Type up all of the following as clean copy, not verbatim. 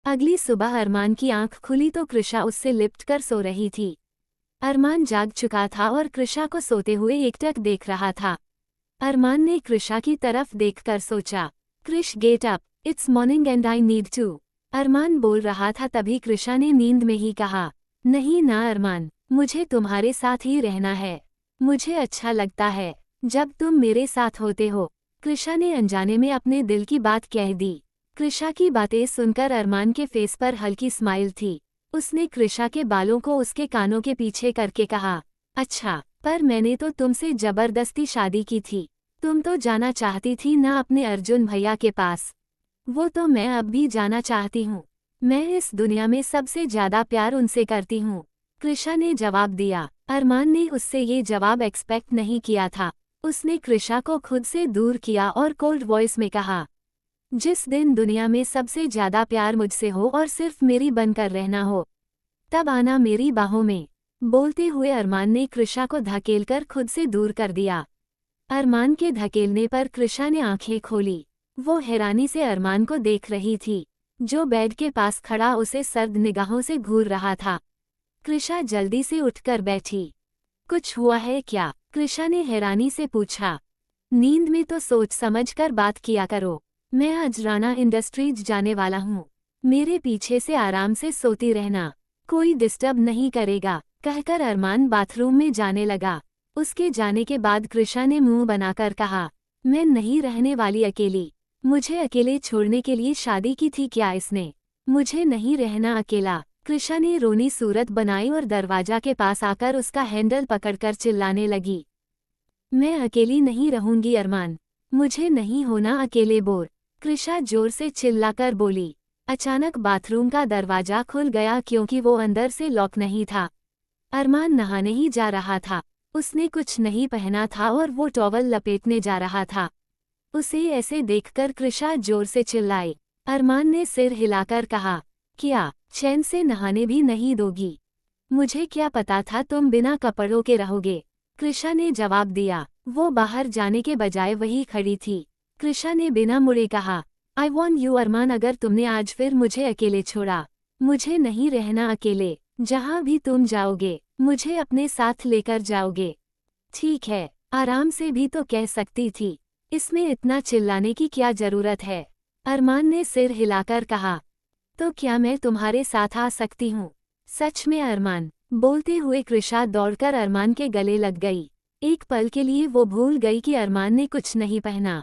अगली सुबह अरमान की आंख खुली तो कृषा उससे लिपट कर सो रही थी। अरमान जाग चुका था और कृषा को सोते हुए एकटक देख रहा था। अरमान ने कृषा की तरफ देखकर सोचा, Krish get up, it's morning and I need to. Armaan बोल रहा था तभी कृषा ने नींद में ही कहा, नहीं ना अरमान, मुझे तुम्हारे साथ ही रहना है। मुझे अच्छा लगता है जब तुम मेरे साथ होते हो। कृषा ने अनजाने में अपने दिल की बात कह दी। कृषा की बातें सुनकर अरमान के फेस पर हल्की स्माइल थी। उसने कृषा के बालों को उसके कानों के पीछे करके कहा, अच्छा, पर मैंने तो तुमसे जबरदस्ती शादी की थी। तुम तो जाना चाहती थी ना अपने अर्जुन भैया के पास। वो तो मैं अब भी जाना चाहती हूँ। मैं इस दुनिया में सबसे ज्यादा प्यार उनसे करती हूँ, कृषा ने जवाब दिया। अरमान ने उससे ये जवाब एक्सपेक्ट नहीं किया था। उसने कृषा को खुद से दूर किया और कोल्ड वॉइस में कहा, जिस दिन दुनिया में सबसे ज्यादा प्यार मुझसे हो और सिर्फ मेरी बनकर रहना हो, तब आना मेरी बाहों में। बोलते हुए अरमान ने कृषा को धकेलकर खुद से दूर कर दिया। अरमान के धकेलने पर कृषा ने आंखें खोली। वो हैरानी से अरमान को देख रही थी, जो बेड के पास खड़ा उसे सर्द निगाहों से घूर रहा था। कृषा जल्दी से उठकर बैठी। कुछ हुआ है क्या? कृषा ने हैरानी से पूछा। नींद में तो सोच समझ कर बात किया करो। मैं आज राणा इंडस्ट्रीज जाने वाला हूँ। मेरे पीछे से आराम से सोती रहना, कोई डिस्टर्ब नहीं करेगा, कहकर अरमान बाथरूम में जाने लगा। उसके जाने के बाद कृषा ने मुंह बनाकर कहा, मैं नहीं रहने वाली अकेली। मुझे अकेले छोड़ने के लिए शादी की थी क्या इसने? मुझे नहीं रहना अकेला। कृषा ने रोनी सूरत बनाई और दरवाजा के पास आकर उसका हैंडल पकड़कर चिल्लाने लगी, मैं अकेली नहीं रहूंगी अरमान, मुझे नहीं होना अकेले बोर। कृषा जोर से चिल्लाकर बोली। अचानक बाथरूम का दरवाजा खुल गया क्योंकि वो अंदर से लॉक नहीं था। अरमान नहाने ही जा रहा था। उसने कुछ नहीं पहना था और वो टॉवल लपेटने जा रहा था। उसे ऐसे देखकर कृषा जोर से चिल्लाई। अरमान ने सिर हिलाकर कहा, क्या चैन से नहाने भी नहीं दोगी? मुझे क्या पता था तुम बिना कपड़ों के रहोगे, कृषा ने जवाब दिया। वो बाहर जाने के बजाय वहीं खड़ी थी। कृषा ने बिना मुड़े कहा, आई वॉन्ट यू अरमान, अगर तुमने आज फिर मुझे अकेले छोड़ा, मुझे नहीं रहना अकेले। जहाँ भी तुम जाओगे मुझे अपने साथ लेकर जाओगे। ठीक है, आराम से भी तो कह सकती थी, इसमें इतना चिल्लाने की क्या जरूरत है? अरमान ने सिर हिलाकर कहा, तो क्या मैं तुम्हारे साथ आ सकती हूँ? सच में अरमान? बोलते हुए कृषा दौड़कर अरमान के गले लग गई। एक पल के लिए वो भूल गई कि अरमान ने कुछ नहीं पहना।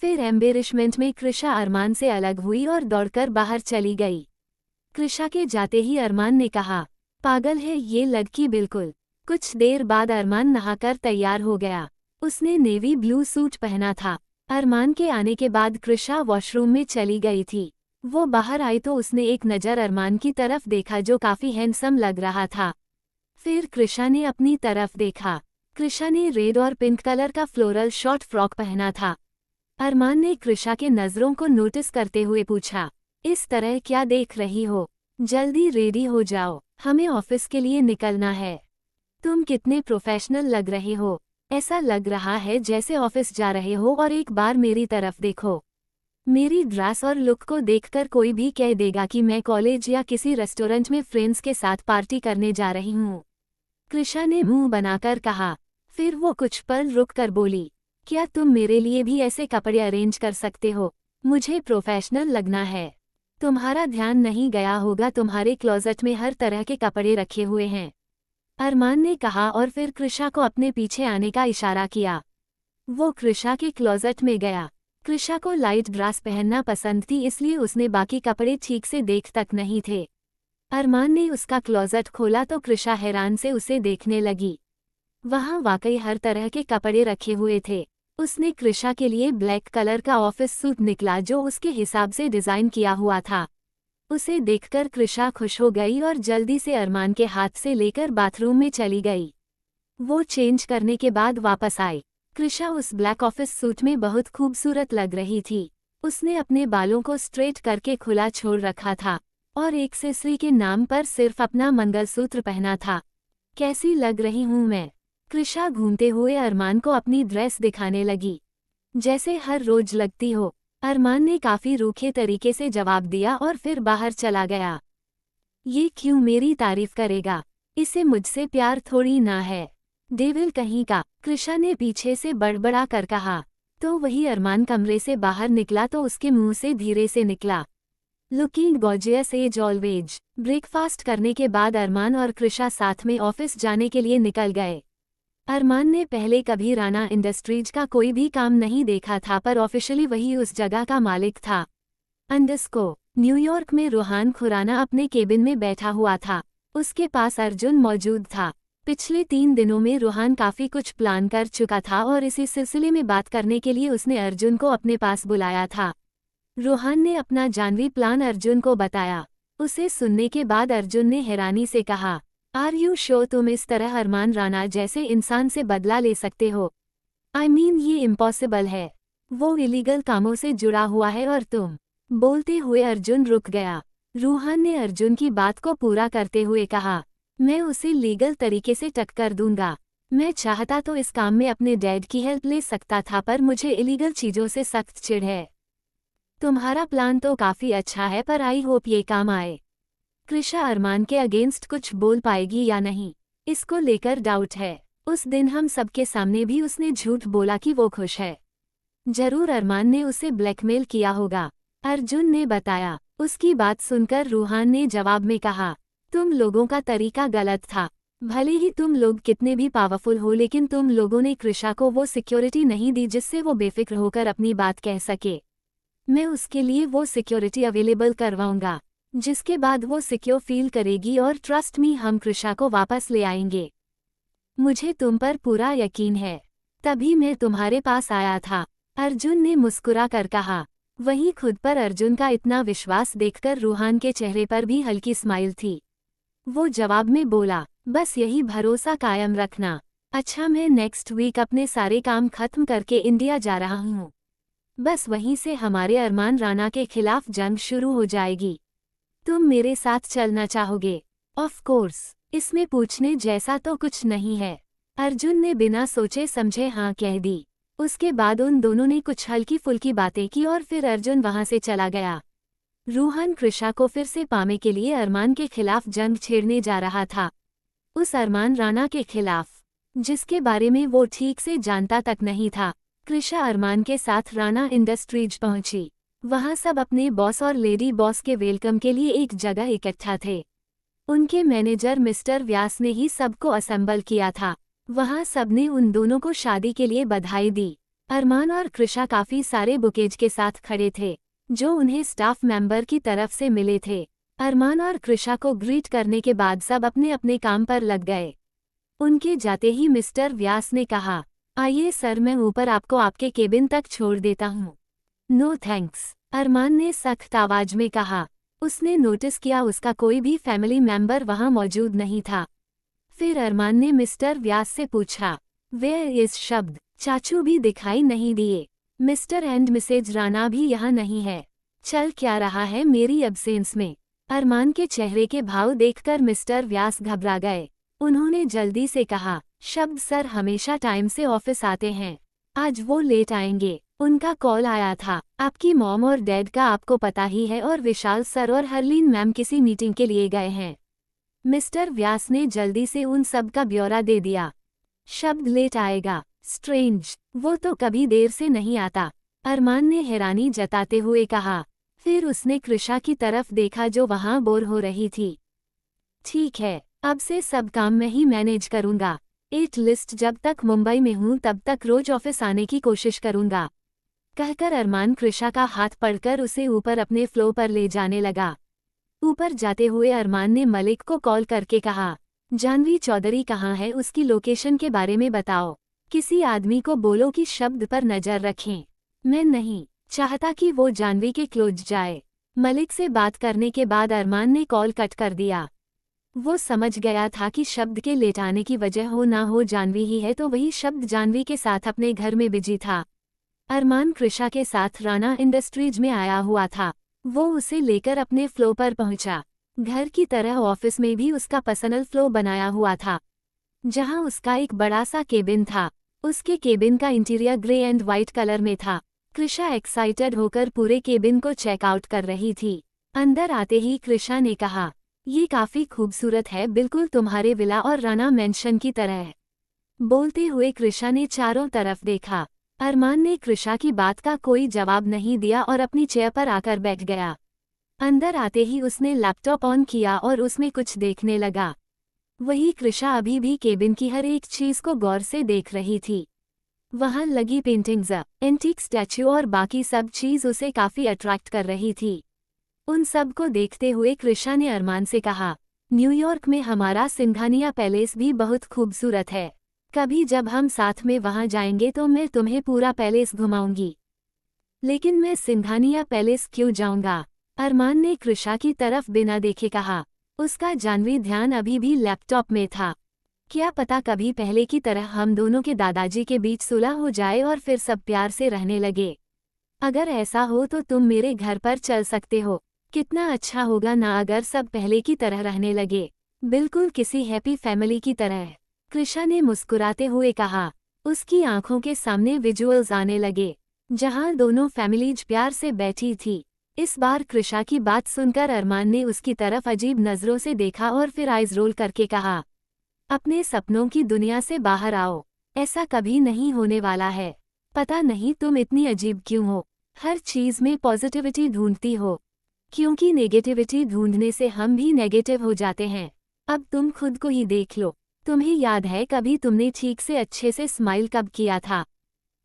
फिर एम्बेरिशमेंट में कृषा अरमान से अलग हुई और दौड़कर बाहर चली गई। कृषा के जाते ही अरमान ने कहा, पागल है ये लड़की बिल्कुल। कुछ देर बाद अरमान नहाकर तैयार हो गया। उसने नेवी ब्लू सूट पहना था। अरमान के आने के बाद कृषा वॉशरूम में चली गई थी। वो बाहर आई तो उसने एक नज़र अरमान की तरफ देखा जो काफी हैंडसम लग रहा था। फिर कृषा ने अपनी तरफ देखा। कृषा ने रेड और पिंक कलर का फ्लोरल शॉर्ट फ्रॉक पहना था। अरमान ने कृषा के नज़रों को नोटिस करते हुए पूछा, इस तरह क्या देख रही हो? जल्दी रेडी हो जाओ, हमें ऑफिस के लिए निकलना है। तुम कितने प्रोफेशनल लग रहे हो। ऐसा लग रहा है जैसे ऑफिस जा रहे हो। और एक बार मेरी तरफ देखो। मेरी ड्रेस और लुक को देखकर कोई भी कह देगा कि मैं कॉलेज या किसी रेस्टोरेंट में फ्रेंड्स के साथ पार्टी करने जा रही हूँ, कृषा ने मुंह बनाकर कहा। फिर वो कुछ पल रुक कर बोली, क्या तुम मेरे लिए भी ऐसे कपड़े अरेंज कर सकते हो? मुझे प्रोफेशनल लगना है। तुम्हारा ध्यान नहीं गया होगा, तुम्हारे क्लोजेट में हर तरह के कपड़े रखे हुए हैं, अरमान ने कहा और फिर कृषा को अपने पीछे आने का इशारा किया। वो कृषा के क्लोजेट में गया। कृषा को लाइट ड्रेस पहनना पसंद थी, इसलिए उसने बाकी कपड़े ठीक से देख तक नहीं थे। अरमान ने उसका क्लोजेट खोला तो कृषा हैरान से उसे देखने लगी। वहाँ वाकई हर तरह के कपड़े रखे हुए थे। उसने कृषा के लिए ब्लैक कलर का ऑफिस सूट निकला जो उसके हिसाब से डिज़ाइन किया हुआ था। उसे देखकर कृषा खुश हो गई और जल्दी से अरमान के हाथ से लेकर बाथरूम में चली गई। वो चेंज करने के बाद वापस आई। कृषा उस ब्लैक ऑफिस सूट में बहुत खूबसूरत लग रही थी। उसने अपने बालों को स्ट्रेट करके खुला छोड़ रखा था और एक एक्सेसरी के नाम पर सिर्फ अपना मंगलसूत्र पहना था। कैसी लग रही हूँ मैं? कृषा घूमते हुए अरमान को अपनी ड्रेस दिखाने लगी। जैसे हर रोज लगती हो, अरमान ने काफी रूखे तरीके से जवाब दिया और फिर बाहर चला गया। ये क्यों मेरी तारीफ करेगा? इसे मुझसे प्यार थोड़ी ना है। डेविल कहीं का, कृषा ने पीछे से बड़बड़ा कर कहा। तो वही अरमान कमरे से बाहर निकला तो उसके मुंह से धीरे से निकला, looking gorgeous as always. Breakfast करने के बाद अरमान और कृषा साथ में ऑफिस जाने के लिए निकल गए। अरमान ने पहले कभी राणा इंडस्ट्रीज का कोई भी काम नहीं देखा था, पर ऑफिशियली वही उस जगह का मालिक था। न्यूयॉर्क में रूहान खुराना अपने केबिन में बैठा हुआ था। उसके पास अर्जुन मौजूद था। पिछले 3 दिनों में रूहान काफी कुछ प्लान कर चुका था और इसी सिलसिले में बात करने के लिए उसने अर्जुन को अपने पास बुलाया था। रूहान ने अपना जानवी प्लान अर्जुन को बताया। उसे सुनने के बाद अर्जुन ने हैरानी से कहा, आर यू श्योर तुम इस तरह अरमान राणा जैसे इंसान से बदला ले सकते हो? आई मीन ये इम्पॉसिबल है। वो इलीगल कामों से जुड़ा हुआ है और तुम। बोलते हुए अर्जुन रुक गया। रूहान ने अर्जुन की बात को पूरा करते हुए कहा, मैं उसे लीगल तरीके से टक्कर दूंगा। मैं चाहता तो इस काम में अपने डैड की हेल्प ले सकता था, पर मुझे इलीगल चीजों से सख्त चिढ़ है। तुम्हारा प्लान तो काफी अच्छा है, पर आई होप ये काम आए। कृषा अरमान के अगेंस्ट कुछ बोल पाएगी या नहीं, इसको लेकर डाउट है। उस दिन हम सबके सामने भी उसने झूठ बोला कि वो खुश है। जरूर अरमान ने उसे ब्लैकमेल किया होगा, अर्जुन ने बताया। उसकी बात सुनकर रूहान ने जवाब में कहा, तुम लोगों का तरीका गलत था। भले ही तुम लोग कितने भी पावरफुल हो, लेकिन तुम लोगों ने कृषा को वो सिक्योरिटी नहीं दी जिससे वो बेफिक्र होकर अपनी बात कह सके। मैं उसके लिए वो सिक्योरिटी अवेलेबल करवाऊंगा, जिसके बाद वो सिक्योर फील करेगी और ट्रस्ट मी, हम कृषा को वापस ले आएंगे। मुझे तुम पर पूरा यकीन है, तभी मैं तुम्हारे पास आया था, अर्जुन ने मुस्कुरा कर कहा। वहीं खुद पर अर्जुन का इतना विश्वास देखकर रूहान के चेहरे पर भी हल्की स्माइल थी। वो जवाब में बोला, बस यही भरोसा कायम रखना। अच्छा, मैं नेक्स्ट वीक अपने सारे काम खत्म करके इंडिया जा रहा हूँ। बस वहीं से हमारे अरमान राणा के खिलाफ जंग शुरू हो जाएगी। तुम मेरे साथ चलना चाहोगे? ऑफ कोर्स, इसमें पूछने जैसा तो कुछ नहीं है, अर्जुन ने बिना सोचे समझे हाँ कह दी। उसके बाद उन दोनों ने कुछ हल्की फुल्की बातें की और फिर अर्जुन वहां से चला गया। रूहान कृषा को फिर से पाने के लिए अरमान के खिलाफ जंग छेड़ने जा रहा था। उस अरमान राणा के खिलाफ, जिसके बारे में वो ठीक से जानता तक नहीं था। कृषा अरमान के साथ राणा इंडस्ट्रीज पहुंची। वहां सब अपने बॉस और लेडी बॉस के वेलकम के लिए एक जगह इकट्ठा थे। उनके मैनेजर मिस्टर व्यास ने ही सबको असेंबल किया था। वहां सबने उन दोनों को शादी के लिए बधाई दी। अरमान और कृषा काफी सारे बुकेज के साथ खड़े थे, जो उन्हें स्टाफ मेंबर की तरफ से मिले थे। अरमान और कृषा को ग्रीट करने के बाद सब अपने अपने काम पर लग गए। उनके जाते ही मिस्टर व्यास ने कहा, आइए सर, मैं ऊपर आपको आपके केबिन तक छोड़ देता हूँ। नो थैंक्स, अरमान ने सख्त आवाज में कहा। उसने नोटिस किया उसका कोई भी फैमिली मेंबर वहां मौजूद नहीं था। फिर अरमान ने मिस्टर व्यास से पूछा, वेयर इज शब्द? चाचू भी दिखाई नहीं दिए। मिस्टर एंड मिसेज राणा भी यहाँ नहीं है। चल क्या रहा है मेरी एब्सेंस में? अरमान के चेहरे के भाव देखकर मिस्टर व्यास घबरा गए। उन्होंने जल्दी से कहा, शब्द सर हमेशा टाइम से ऑफिस आते हैं, आज वो लेट आएंगे। उनका कॉल आया था। आपकी मॉम और डैड का आपको पता ही है, और विशाल सर और हरलीन मैम किसी मीटिंग के लिए गए हैं। मिस्टर व्यास ने जल्दी से उन सब का ब्यौरा दे दिया। शब्द लेट आएगा? स्ट्रेंज, वो तो कभी देर से नहीं आता, अरमान ने हैरानी जताते हुए कहा। फिर उसने कृषा की तरफ देखा जो वहां बोर हो रही थी। ठीक है, अब से सब काम मैं ही मैनेज करूंगा। एट लिस्ट जब तक मुंबई में हूं तब तक रोज ऑफिस आने की कोशिश करूंगा, कहकर अरमान कृषा का हाथ पकड़कर उसे ऊपर अपने फ्लोर पर ले जाने लगा। ऊपर जाते हुए अरमान ने मलिक को कॉल करके कहा, जानवी चौधरी कहाँ है, उसकी लोकेशन के बारे में बताओ। किसी आदमी को बोलो कि शब्द पर नजर रखें। मैं नहीं चाहता कि वो जानवी के क्लोज जाए। मलिक से बात करने के बाद अरमान ने कॉल कट कर दिया। वो समझ गया था कि शब्द के लेट आने की वजह हो ना हो जानवी ही है, तो वही शब्द जानवी के साथ अपने घर में बिजी था। अरमान कृषा के साथ राणा इंडस्ट्रीज में आया हुआ था। वो उसे लेकर अपने फ्लोर पर पहुंचा। घर की तरह ऑफिस में भी उसका पर्सनल फ्लोर बनाया हुआ था, जहां उसका एक बड़ा सा केबिन था। उसके केबिन का interior grey and white colour में था। कृषा एक्साइटेड होकर पूरे केबिन को चेकआउट कर रही थी। अंदर आते ही कृषा ने कहा, ये काफी खूबसूरत है, बिल्कुल तुम्हारे विला और राना मेंशन की तरह। बोलते हुए कृषा ने चारों तरफ देखा। अरमान ने कृषा की बात का कोई जवाब नहीं दिया और अपनी चेयर पर आकर बैठ गया। अंदर आते ही उसने लैपटॉप ऑन किया और उसमें कुछ देखने लगा। वही कृषा अभी भी केबिन की हर एक चीज को गौर से देख रही थी। वहां लगी पेंटिंग्स, एंटीक स्टैच्यू और बाकी सब चीज उसे काफी अट्रैक्ट कर रही थी। उन सब को देखते हुए कृषा ने अरमान से कहा, न्यूयॉर्क में हमारा सिंघानिया पैलेस भी बहुत खूबसूरत है। कभी जब हम साथ में वहां जाएंगे तो मैं तुम्हें पूरा पैलेस घुमाऊंगी। लेकिन मैं सिंघानिया पैलेस क्यों जाऊंगा? अरमान ने कृषा की तरफ बिना देखे कहा। उसका जानवी ध्यान अभी भी लैपटॉप में था। क्या पता कभी पहले की तरह हम दोनों के दादाजी के बीच सुलह हो जाए और फिर सब प्यार से रहने लगे। अगर ऐसा हो तो तुम मेरे घर पर चल सकते हो। कितना अच्छा होगा ना अगर सब पहले की तरह रहने लगे, बिल्कुल किसी हैप्पी फैमिली की तरह। कृषा ने मुस्कुराते हुए कहा। उसकी आंखों के सामने विजुअल्स आने लगे, जहां दोनों फैमिलीज प्यार से बैठी थी। इस बार कृषा की बात सुनकर अरमान ने उसकी तरफ अजीब नजरों से देखा और फिर आइज रोल करके कहा, अपने सपनों की दुनिया से बाहर आओ। ऐसा कभी नहीं होने वाला है। पता नहीं तुम इतनी अजीब क्यों हो, हर चीज में पॉजिटिविटी ढूंढती हो। क्योंकि नेगेटिविटी ढूंढने से हम भी नेगेटिव हो जाते हैं। अब तुम खुद को ही देख लो। तुम्हें याद है कभी तुमने ठीक से अच्छे से स्माइल कब किया था?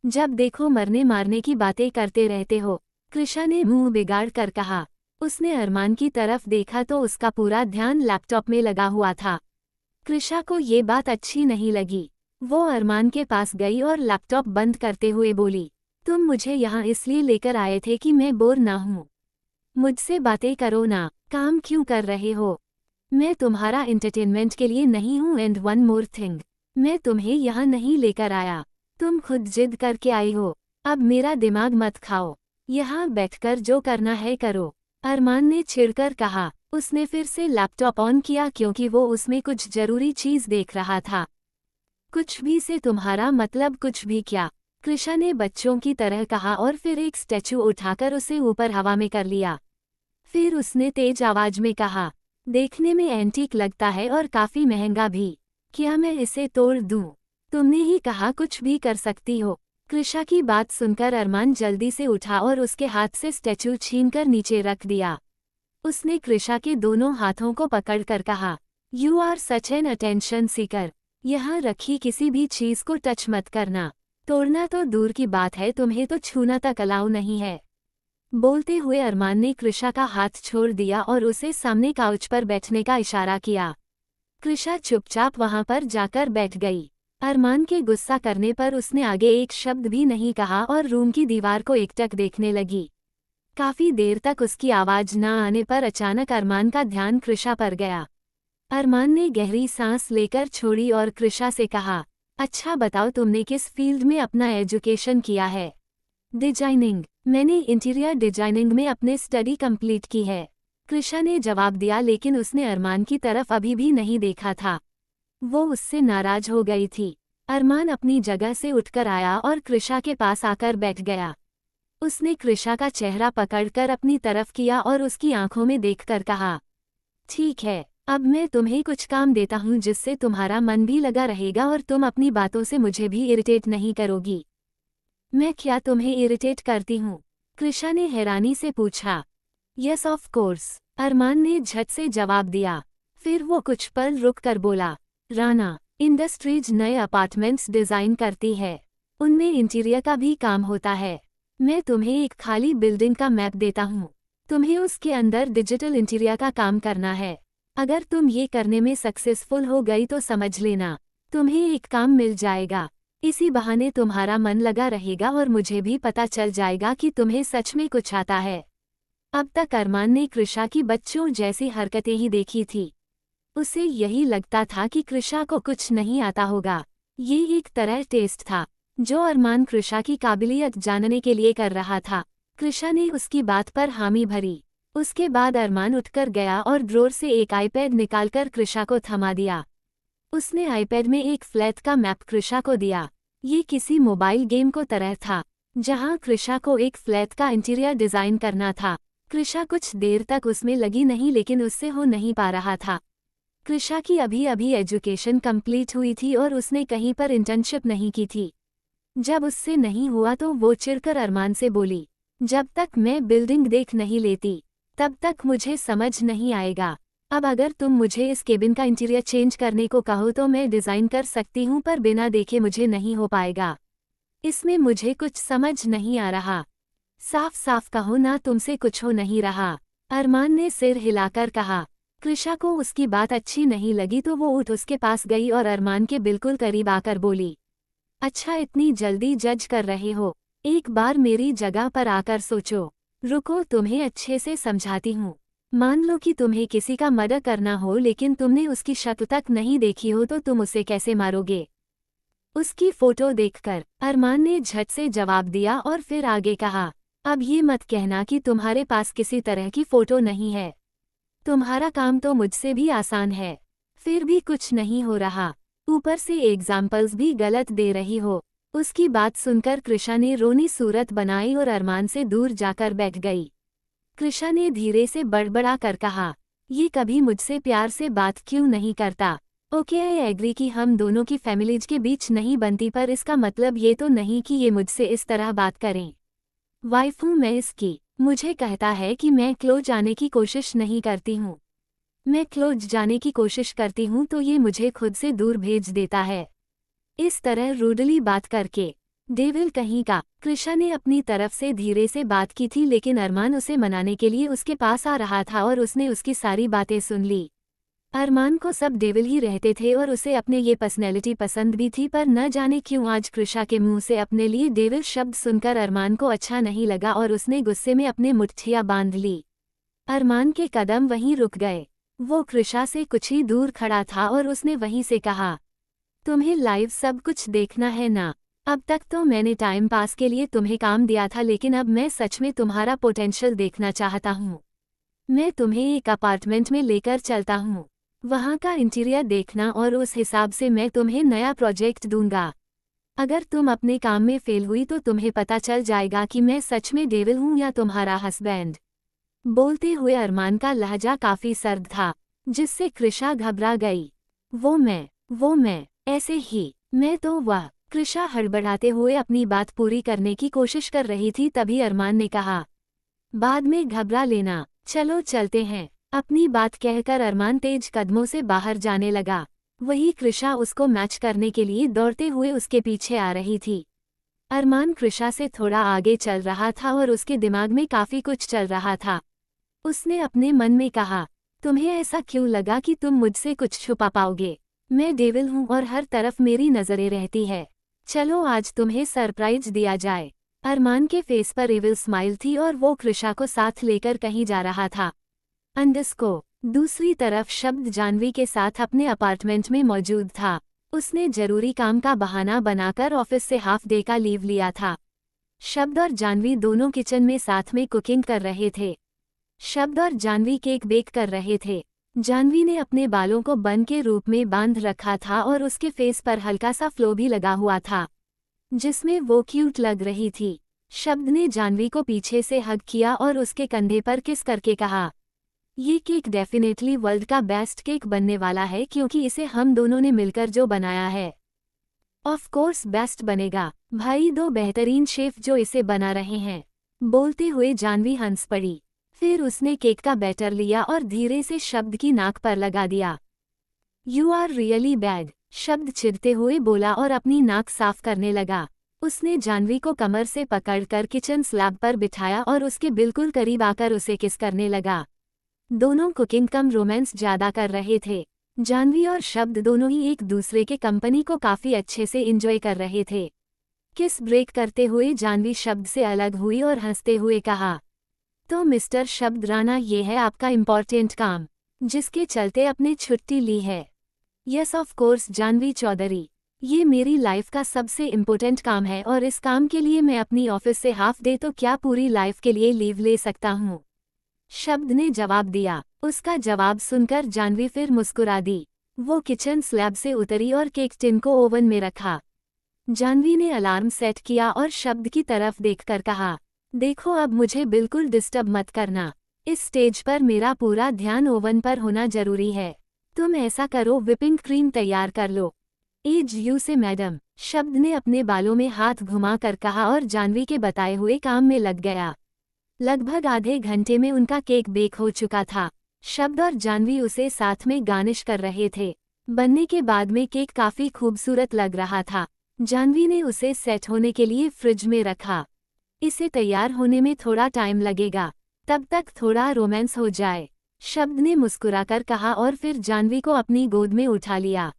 जब देखो मरने मारने की बातें करते रहते हो। कृषा ने मुंह बिगाड़ कर कहा। उसने अरमान की तरफ देखा तो उसका पूरा ध्यान लैपटॉप में लगा हुआ था। कृषा को ये बात अच्छी नहीं लगी। वो अरमान के पास गई और लैपटॉप बंद करते हुए बोली, तुम मुझे यहाँ इसलिए लेकर आए थे कि मैं बोर ना हूँ। मुझसे बातें करो ना, काम क्यों कर रहे हो? मैं तुम्हारा एंटरटेनमेंट के लिए नहीं हूँ। एंड वन मोर थिंग, मैं तुम्हें यहाँ नहीं लेकर आया, तुम खुद जिद करके आई हो। अब मेरा दिमाग मत खाओ, यहाँ बैठकर जो करना है करो। अरमान ने चिढ़कर कहा। उसने फिर से लैपटॉप ऑन किया क्योंकि वो उसमें कुछ जरूरी चीज देख रहा था। कुछ भी से तुम्हारा मतलब कुछ भी क्या? कृषा ने बच्चों की तरह कहा और फिर एक स्टैचू उठाकर उसे ऊपर हवा में कर लिया। फिर उसने तेज आवाज में कहा, देखने में एंटीक लगता है और काफी महंगा भी। क्या मैं इसे तोड़ दूं? तुमने ही कहा कुछ भी कर सकती हो। कृषा की बात सुनकर अरमान जल्दी से उठा और उसके हाथ से स्टैचू छीनकर नीचे रख दिया। उसने कृषा के दोनों हाथों को पकड़कर कहा, you are such an attention seeker. यहाँ रखी किसी भी चीज को टच मत करना। तोड़ना तो दूर की बात है, तुम्हें तो छूना तक अलाउ नहीं है। बोलते हुए अरमान ने कृषा का हाथ छोड़ दिया और उसे सामने काउच पर बैठने का इशारा किया। कृषा चुपचाप वहां पर जाकर बैठ गई। अरमान के गुस्सा करने पर उसने आगे एक शब्द भी नहीं कहा और रूम की दीवार को एकटक देखने लगी। काफी देर तक उसकी आवाज न आने पर अचानक अरमान का ध्यान कृषा पर गया। अरमान ने गहरी सांस लेकर छोड़ी और कृषा से कहा, अच्छा बताओ तुमने किस फील्ड में अपना एजुकेशन किया है? डिजाइनिंग। मैंने इंटीरियर डिजाइनिंग में अपने स्टडी कंप्लीट की है। कृषा ने जवाब दिया, लेकिन उसने अरमान की तरफ अभी भी नहीं देखा था। वो उससे नाराज हो गई थी। अरमान अपनी जगह से उठकर आया और कृषा के पास आकर बैठ गया। उसने कृषा का चेहरा पकड़कर अपनी तरफ किया और उसकी आंखों में देखकर कहा, ठीक है, अब मैं तुम्हें कुछ काम देता हूँ जिससे तुम्हारा मन भी लगा रहेगा और तुम अपनी बातों से मुझे भी इरिटेट नहीं करोगी। मैं क्या तुम्हें इरिटेट करती हूँ? कृषा ने हैरानी से पूछा। यस ऑफ कोर्स, अरमान ने झट से जवाब दिया। फिर वो कुछ पल रुक कर बोला, राना इंडस्ट्रीज नए अपार्टमेंट्स डिजाइन करती है, उनमें इंटीरियर का भी काम होता है। मैं तुम्हें एक खाली बिल्डिंग का मैप देता हूँ, तुम्हें उसके अंदर डिजिटल इंटीरियर का काम करना है। अगर तुम ये करने में सक्सेसफुल हो गई तो समझ लेना तुम्हें एक काम मिल जाएगा। इसी बहाने तुम्हारा मन लगा रहेगा और मुझे भी पता चल जाएगा कि तुम्हें सच में कुछ आता है। अब तक अरमान ने कृषा की बच्चों जैसी हरकतें ही देखी थी। उसे यही लगता था कि कृषा को कुछ नहीं आता होगा। ये एक तरह टेस्ट था जो अरमान कृषा की काबिलियत जानने के लिए कर रहा था। कृषा ने उसकी बात पर हामी भरी। उसके बाद अरमान उठकर गया और ड्रॉर से एक आईपैड निकालकर कृषा को थमा दिया। उसने आईपैड में एक फ्लैट का मैप कृषा को दिया। ये किसी मोबाइल गेम को तरह था जहां कृषा को एक फ्लैट का इंटीरियर डिजाइन करना था। कृषा कुछ देर तक उसमें लगी नहीं, लेकिन उससे हो नहीं पा रहा था। कृषा की अभी अभी एजुकेशन कंप्लीट हुई थी और उसने कहीं पर इंटर्नशिप नहीं की थी। जब उससे नहीं हुआ तो वो चिढ़कर अरमान से बोली, जब तक मैं बिल्डिंग देख नहीं लेती तब तक मुझे समझ नहीं आएगा। अब अगर तुम मुझे इस केबिन का इंटीरियर चेंज करने को कहो तो मैं डिज़ाइन कर सकती हूँ, पर बिना देखे मुझे नहीं हो पाएगा। इसमें मुझे कुछ समझ नहीं आ रहा। साफ साफ कहो ना, तुमसे कुछ हो नहीं रहा। अरमान ने सिर हिलाकर कहा। कृषा को उसकी बात अच्छी नहीं लगी तो वो उठ उसके पास गई और अरमान के बिल्कुल करीब आकर बोली, अच्छा इतनी जल्दी जज कर रहे हो? एक बार मेरी जगह पर आकर सोचो। रुको, तुम्हें अच्छे से समझाती हूँ। मान लो कि तुम्हें किसी का मर्डर करना हो, लेकिन तुमने उसकी शक्ल तक नहीं देखी हो, तो तुम उसे कैसे मारोगे? उसकी फोटो देखकर अरमान ने झट से जवाब दिया और फिर आगे कहा, अब ये मत कहना कि तुम्हारे पास किसी तरह की फोटो नहीं है। तुम्हारा काम तो मुझसे भी आसान है, फिर भी कुछ नहीं हो रहा। ऊपर से एग्जाम्पल्स भी गलत दे रही हो। उसकी बात सुनकर कृषा ने रोनी सूरत बनाई और अरमान से दूर जाकर बैठ गई। कृषा ने धीरे से बड़बड़ा कर कहा, ये कभी मुझसे प्यार से बात क्यों नहीं करता? ओके, आई एग्री कि हम दोनों की फैमिलीज के बीच नहीं बनती, पर इसका मतलब ये तो नहीं कि ये मुझसे इस तरह बात करें। वाइफ हूँ मैं इसकी। मुझे कहता है कि मैं क्लोज जाने की कोशिश नहीं करती हूँ। मैं क्लोज जाने की कोशिश करती हूँ तो ये मुझे खुद से दूर भेज देता है। इस तरह रूडली बात करके। डेविल कहीं का। कृषा ने अपनी तरफ से धीरे से बात की थी, लेकिन अरमान उसे मनाने के लिए उसके पास आ रहा था और उसने उसकी सारी बातें सुन ली। अरमान को सब डेविल ही रहते थे और उसे अपने ये पर्सनैलिटी पसंद भी थी, पर न जाने क्यों आज कृषा के मुंह से अपने लिए डेविल शब्द सुनकर अरमान को अच्छा नहीं लगा और उसने गुस्से में अपने मुट्ठियां बांध ली। अरमान के कदम वहीं रुक गए। वो कृषा से कुछ ही दूर खड़ा था और उसने वहीं से कहा, तुम्हें लाइव सब कुछ देखना है ना? अब तक तो मैंने टाइम पास के लिए तुम्हें काम दिया था, लेकिन अब मैं सच में तुम्हारा पोटेंशियल देखना चाहता हूँ। मैं तुम्हें एक अपार्टमेंट में लेकर चलता हूँ। वहाँ का इंटीरियर देखना और उस हिसाब से मैं तुम्हें नया प्रोजेक्ट दूंगा। अगर तुम अपने काम में फेल हुई तो तुम्हें पता चल जाएगा कि मैं सच में डेविल हूँ या तुम्हारा हस्बैंड। बोलते हुए अरमान का लहजा काफी सर्द था, जिससे कृषा घबरा गई। वो मैं, ऐसे ही, मैं तो वह। कृषा हड़बड़ाते हुए अपनी बात पूरी करने की कोशिश कर रही थी, तभी अरमान ने कहा, बाद में घबरा लेना, चलो चलते हैं। अपनी बात कहकर अरमान तेज कदमों से बाहर जाने लगा। वही कृषा उसको मैच करने के लिए दौड़ते हुए उसके पीछे आ रही थी। अरमान कृषा से थोड़ा आगे चल रहा था और उसके दिमाग में काफी कुछ चल रहा था। उसने अपने मन में कहा, तुम्हें ऐसा क्यों लगा कि तुम मुझसे कुछ छुपा पाओगे? मैं डेविल हूँ और हर तरफ मेरी नजरें रहती है। चलो आज तुम्हें सरप्राइज दिया जाए। अरमान के फेस पर इविल स्माइल थी और वो कृषा को साथ लेकर कहीं जा रहा था। अंडरस्को। दूसरी तरफ शब्द जानवी के साथ अपने अपार्टमेंट में मौजूद था। उसने जरूरी काम का बहाना बनाकर ऑफिस से हाफ डे का लीव लिया था। शब्द और जानवी दोनों किचन में साथ में कुकिंग कर रहे थे। शब्द और जानवी केक बेक कर रहे थे। जानवी ने अपने बालों को बन के रूप में बांध रखा था और उसके फेस पर हल्का सा फ्लो भी लगा हुआ था, जिसमें वो क्यूट लग रही थी। शब्द ने जानवी को पीछे से हग किया और उसके कंधे पर किस करके कहा, ये केक डेफिनेटली वर्ल्ड का बेस्ट केक बनने वाला है, क्योंकि इसे हम दोनों ने मिलकर जो बनाया है। ऑफ कोर्स बेस्ट बनेगा भाई, दो बेहतरीन शेफ जो इसे बना रहे हैं। बोलते हुए जानवी हंस पड़ी। फिर उसने केक का बैटर लिया और धीरे से शब्द की नाक पर लगा दिया। यू आर रियली बैड, शब्द चिढ़ते हुए बोला और अपनी नाक साफ करने लगा। उसने जानवी को कमर से पकड़कर किचन स्लैब पर बिठाया और उसके बिल्कुल करीब आकर उसे किस करने लगा। दोनों कुकिंग कम रोमांस ज्यादा कर रहे थे। जानवी और शब्द दोनों ही एक दूसरे के कंपनी को काफी अच्छे से एंजॉय कर रहे थे। किस ब्रेक करते हुए जानवी शब्द से अलग हुई और हंसते हुए कहा, तो मिस्टर शब्द राणा, ये है आपका इम्पोर्टेंट काम, जिसके चलते अपने छुट्टी ली है? Yes of course Janvi Chaudhary, ये मेरी लाइफ का सबसे इम्पोर्टेंट काम है और इस काम के लिए मैं अपनी ऑफिस से हाफ डे तो क्या पूरी लाइफ के लिए लीव ले सकता हूँ। शब्द ने जवाब दिया। उसका जवाब सुनकर जानवी फिर मुस्कुरा दी। वो किचन स्लैब से उतरी और केक टिन को ओवन में रखा। जानवी ने अलार्म सेट किया और शब्द की तरफ देखकर कहा, देखो अब मुझे बिल्कुल डिस्टर्ब मत करना। इस स्टेज पर मेरा पूरा ध्यान ओवन पर होना जरूरी है। तुम ऐसा करो, व्हिपिंग क्रीम तैयार कर लो। एज यू से मैडम, शब्द ने अपने बालों में हाथ घुमा कर कहा और जानवी के बताए हुए काम में लग गया। लगभग आधे घंटे में उनका केक बेक हो चुका था। शब्द और जानवी उसे साथ में गार्निश कर रहे थे। बनने के बाद में केक काफी खूबसूरत लग रहा था। जानवी ने उसे सेट होने के लिए फ्रिज में रखा। इसे तैयार होने में थोड़ा टाइम लगेगा, तब तक थोड़ा रोमांस हो जाए, शब्द ने मुस्कुराकर कहा और फिर जानवी को अपनी गोद में उठा लिया।